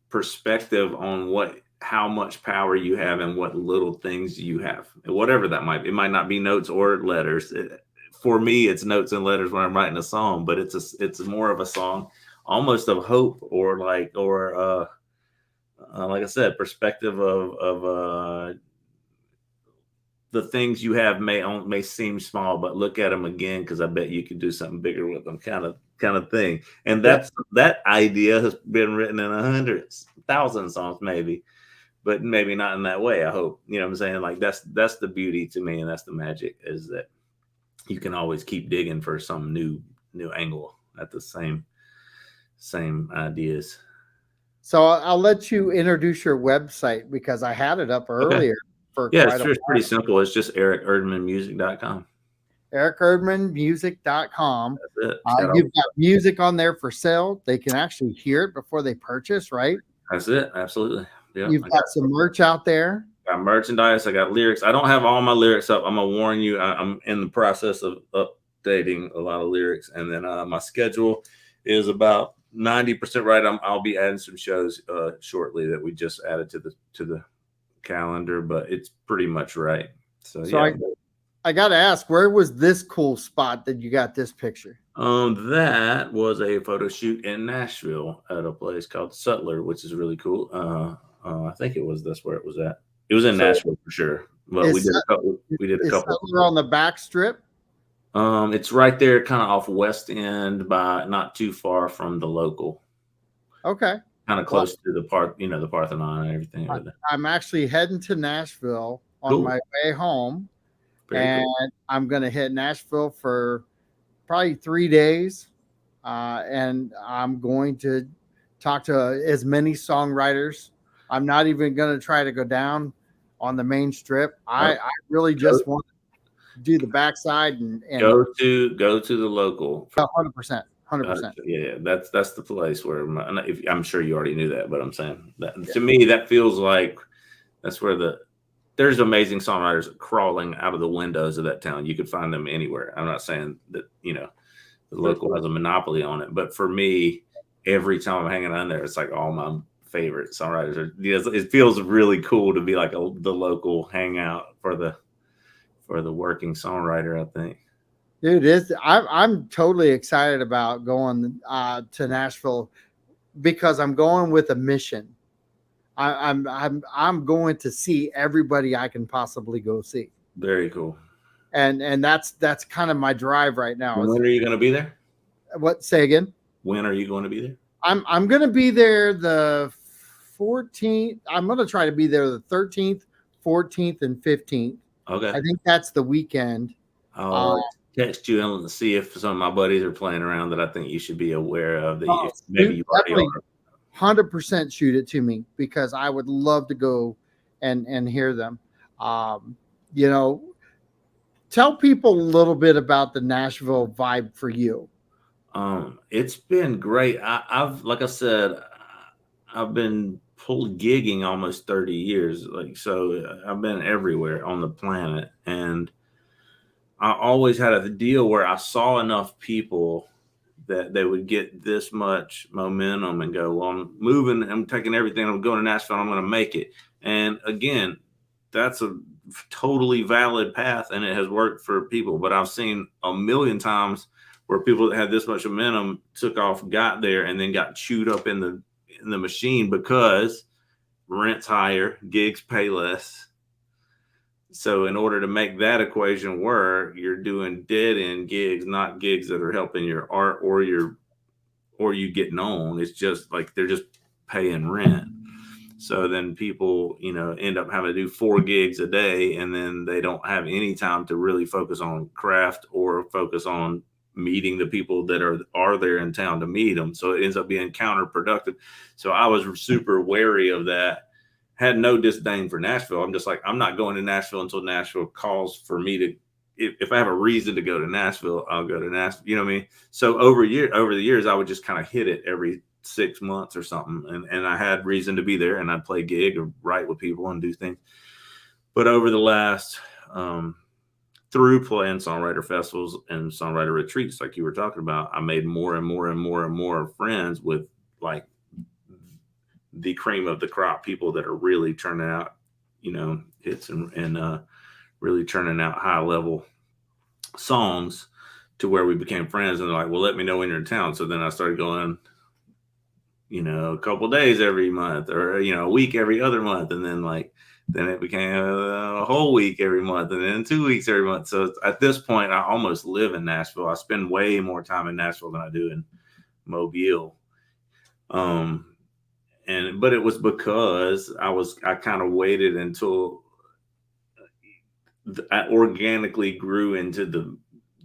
perspective on how much power you have and what little things you have, whatever that might be. It might not be notes or letters. For me, it's notes and letters when I'm writing a song, but it's more of a song almost of hope, or like I said, perspective of the things you have may seem small, but look at them again because I bet you could do something bigger with them, kind of thing. And
Yep.
that idea has been written in hundreds, thousands songs, maybe, but maybe not in that way. I hope, you know what I'm saying? Like that's the beauty to me, and that's the magic, is that you can always keep digging for some new angle at the same ideas.
So I'll let you introduce your website because I had it up
Okay.
earlier for
Yeah,
quite a
it's
while.
pretty simple. It's just ericerdmanmusic.com.
EricErdmanmusic.com.
That's it. It's got all
You've got music on there for sale. They can actually hear it before they purchase, right?
That's it. Absolutely. Yeah.
You've got some merch out there.
Got merchandise. I got lyrics. I don't have all my lyrics up. I'm gonna warn you. I'm in the process of updating a lot of lyrics, and then my schedule is about 90% right. I'll be adding some shows shortly that we just added to the calendar, but it's pretty much right. So yeah.
I got to ask, where was this cool spot that you got this picture?
That was a photo shoot in Nashville at a place called Sutler, which is really cool. I think that's where it was at. It was in Nashville for sure. But we did a couple.
Sutler on the back strip?
It's right there, kind of off West End, by not too far from the local.
Okay.
Kind of close to the the Parthenon and everything.
I'm actually heading to Nashville on my way home. Very cool. I'm going to hit Nashville for probably 3 days. And I'm going to talk to as many songwriters. I'm not even going to try to go down on the main strip. I really just want to do the backside and
go to the local.
100%.
Yeah, that's the place where I'm sure you already knew that, but I'm saying that to me, that feels like that's where there's amazing songwriters crawling out of the windows of that town. You could find them anywhere. I'm not saying that, the local has a monopoly on it, but for me, every time I'm hanging on there, it's like all my favorite songwriters it feels really cool to be like the local hangout for the working songwriter, I think.
Dude, I'm totally excited about going to Nashville because I'm going with a mission. I'm going to see everybody I can possibly go see.
Very cool.
And that's kind of my drive right now.
When are you going to be there?
What? Say again?
When are you going to be there?
I'm going to be there the 14th. I'm going to try to be there the 13th, 14th, and 15th.
Okay.
I think that's the weekend.
I'll text you and see if some of my buddies are playing around that I think you should be aware of. That maybe you already are.
100% shoot it to me because I would love to go and hear them. Tell people a little bit about the Nashville vibe for you.
It's been great. Like I said, I've been gigging almost 30 years. So I've been everywhere on the planet, and I always had a deal where I saw enough people that they would get this much momentum and go, well, I'm moving, I'm taking everything, I'm going to Nashville, I'm going to make it. And again, that's a totally valid path, and it has worked for people. But I've seen a million times where people that had this much momentum took off, got there, and then got chewed up in the machine because rent's higher, gigs pay less. So in order to make that equation work, you're doing dead end gigs, not gigs that are helping your art or you getting on. It's just like they're just paying rent. So then people, end up having to do 4 gigs a day, and then they don't have any time to really focus on craft or focus on meeting the people that are there in town to meet them. So it ends up being counterproductive. So I was super wary of that. Had no disdain for Nashville. I'm just like, I'm not going to Nashville until Nashville calls for me to. If I have a reason to go to Nashville, I'll go to Nashville. You know what I mean? So over the years, I would just kind of hit it every 6 months or something, and I had reason to be there, and I'd play gig or write with people and do things. But over the last, through playing songwriter festivals and songwriter retreats, like you were talking about, I made more and more and more and more friends with like the cream of the crop, people that are really turning out, hits and really turning out high level songs, to where we became friends. And they're like, well, let me know when you're in town. So then I started going, a couple days every month, or, a week every other month. And then like Then it became a whole week every month, and then 2 weeks every month. So at this point, I almost live in Nashville. I spend way more time in Nashville than I do in Mobile. But it was because I kind of waited until I organically grew into the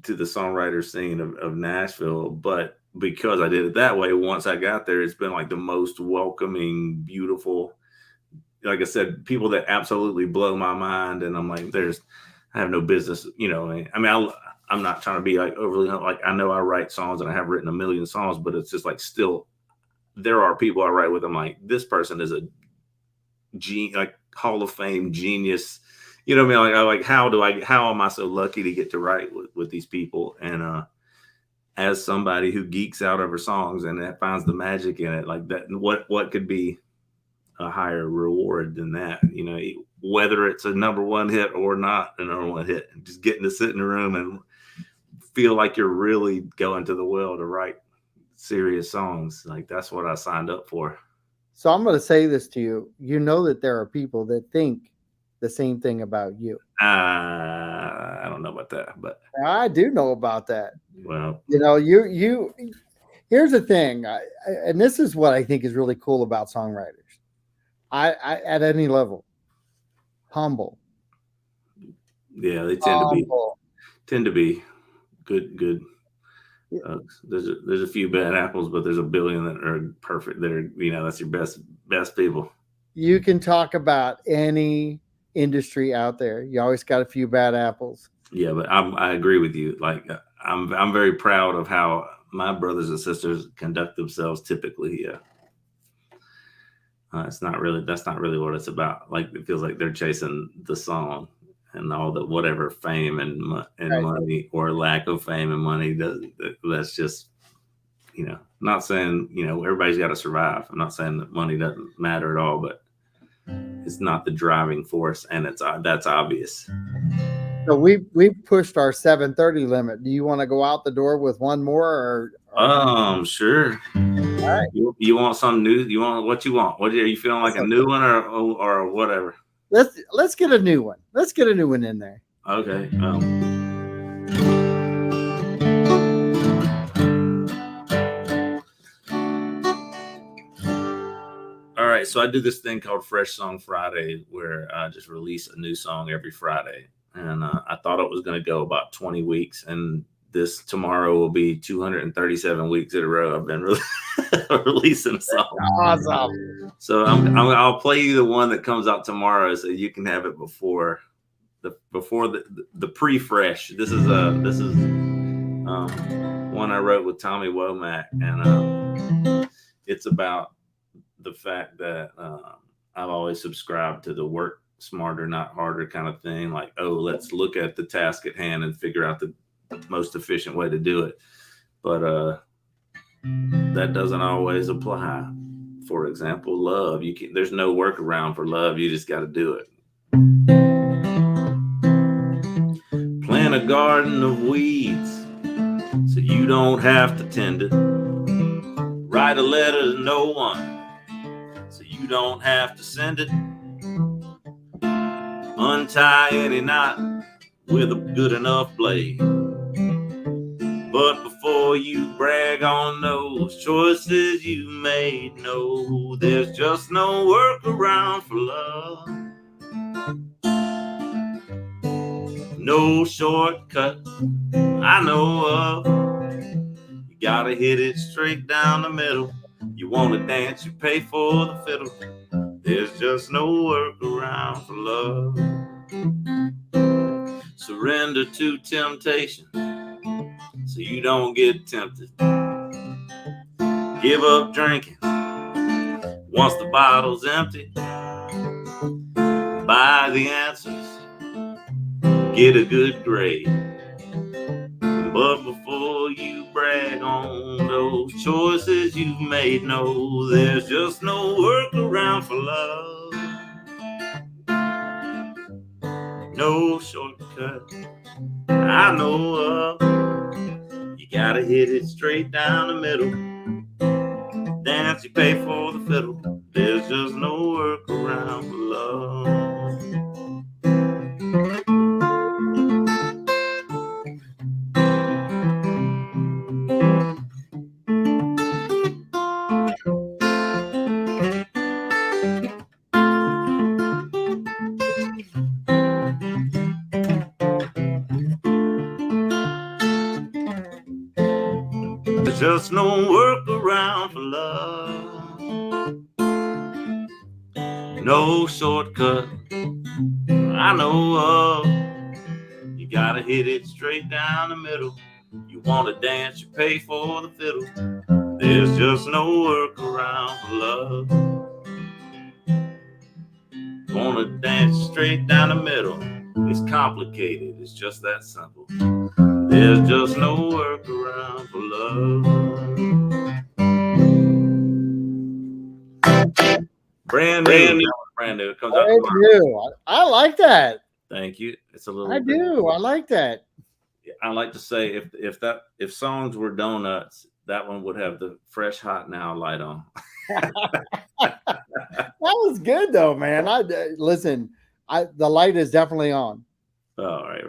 songwriter scene of Nashville. But because I did it that way, once I got there, it's been like the most welcoming, beautiful, like I said, people that absolutely blow my mind. And I'm like, I have no business, I'm not trying to be like overly, like, I know I write songs and I have written a million songs, but it's just like, still, there are people I write with. I'm like, this person is a like Hall of Fame genius. You know what I mean? Like how am I so lucky to get to write with these people? And as somebody who geeks out over songs and that finds the magic in it, like that, what could be a higher reward than that? Whether it's a number one hit or not a number one hit, just getting to sit in the room and feel like you're really going to the well to write serious songs. Like, that's what I signed up for.
So I'm going to say this to you. You know that there are people that think the same thing about you.
I don't know about that, but
I do know about that.
Well,
you here's the thing. And this is what I think is really cool about songwriters. I at any level, humble.
Yeah, they tend to be good. There's a few bad apples, but there's a billion that are perfect. That are, that's your best people.
You can talk about any industry out there. You always got a few bad apples.
Yeah, but I agree with you. Like, I'm very proud of how my brothers and sisters conduct themselves typically. Yeah. That's not really what it's about. Like, it feels like they're chasing the song and all the whatever fame and right. Money or lack of fame and money. That's just, not saying, everybody's got to survive. I'm not saying that money doesn't matter at all, but it's not the driving force, and that's obvious.
So we pushed our 7:30 limit. Do you want to go out the door with one more, or?
Sure. All right. You want some new? You want what you want? What are you feeling like, a new one or whatever?
Let's get a new one. Let's get a new one in there.
Okay. All right. So I do this thing called Fresh Song Friday, where I just release a new song every Friday, and I thought it was going to go about 20 weeks, and this tomorrow will be 237 weeks in a row I've been releasing a song.
Awesome.
So I'll play you the one that comes out tomorrow, so you can have it before the pre-fresh. This is one I wrote with Tommy Womack, and it's about the fact that I've always subscribed to the work smarter, not harder kind of thing. Like, let's look at the task at hand and figure out the most efficient way to do it. But that doesn't always apply. For example, love. There's no workaround for love. You just got to do it. Plant a garden of weeds so you don't have to tend it. Write a letter to no one so you don't have to send it. Untie any knot with a good enough blade. But before you brag on those choices you made, no, there's just no workaround for love. No shortcut I know of. You gotta hit it straight down the middle. You wanna dance, you pay for the fiddle. There's just no workaround for love. Surrender to temptation so you don't get tempted. Give up drinking once the bottle's empty. Buy the answers, get a good grade. But before you brag on those choices you've made, no, there's just no workaround for love. No shortcut I know of. You gotta hit it straight down the middle. Dance, you pay for the fiddle. There's just no workaround for love. just no workaround for love. No shortcut I know of. You gotta hit it straight down the middle. You wanna dance, you pay for the fiddle. There's just no workaround for love. Wanna dance straight down the middle. It's complicated, it's just that simple. There's just no workaround for love. Brand new. It comes out tomorrow.
I like that.
Thank you. It's a little.
I do. I like that.
I like to say if songs were donuts, that one would have the fresh hot now light on.
That was good though, man. Listen. The light is definitely on.
All right.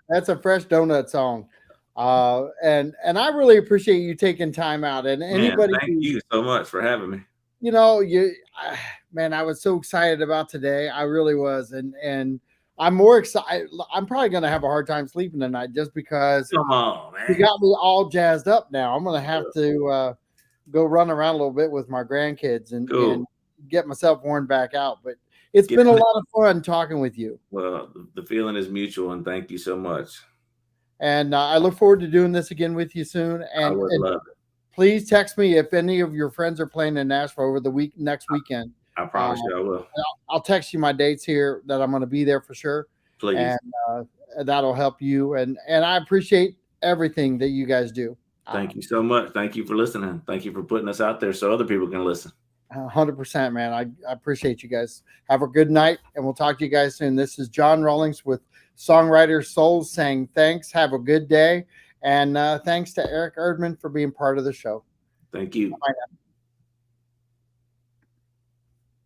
That's a fresh donut song. And I really appreciate you taking time out. And anybody,
thank you so much for having me.
You know, man, I was so excited about today. I really was, and I'm more excited. I'm probably going to have a hard time sleeping tonight just because
come on, man.
You got me all jazzed up. Now I'm going to have to go run around a little bit with my grandkids and get myself worn back out. But it's been a lot of fun talking with you.
Well, the feeling is mutual, and thank you so much.
And I look forward to doing this again with you soon. And,
I would love it.
Please text me if any of your friends are playing in Nashville over the next weekend.
I promise you I will.
I'll text you my dates here that I'm going to be there for sure.
Please.
And that'll help you. And I appreciate everything that you guys do.
Thank you so much. Thank you for listening. Thank you for putting us out there so other people can listen.
100%, man. I appreciate you guys. Have a good night, and we'll talk to you guys soon. This is John Rawlings with Songwriters Souls saying thanks. Have a good day. And thanks to Eric Erdman for being part of the show.
Thank you.
Bye now.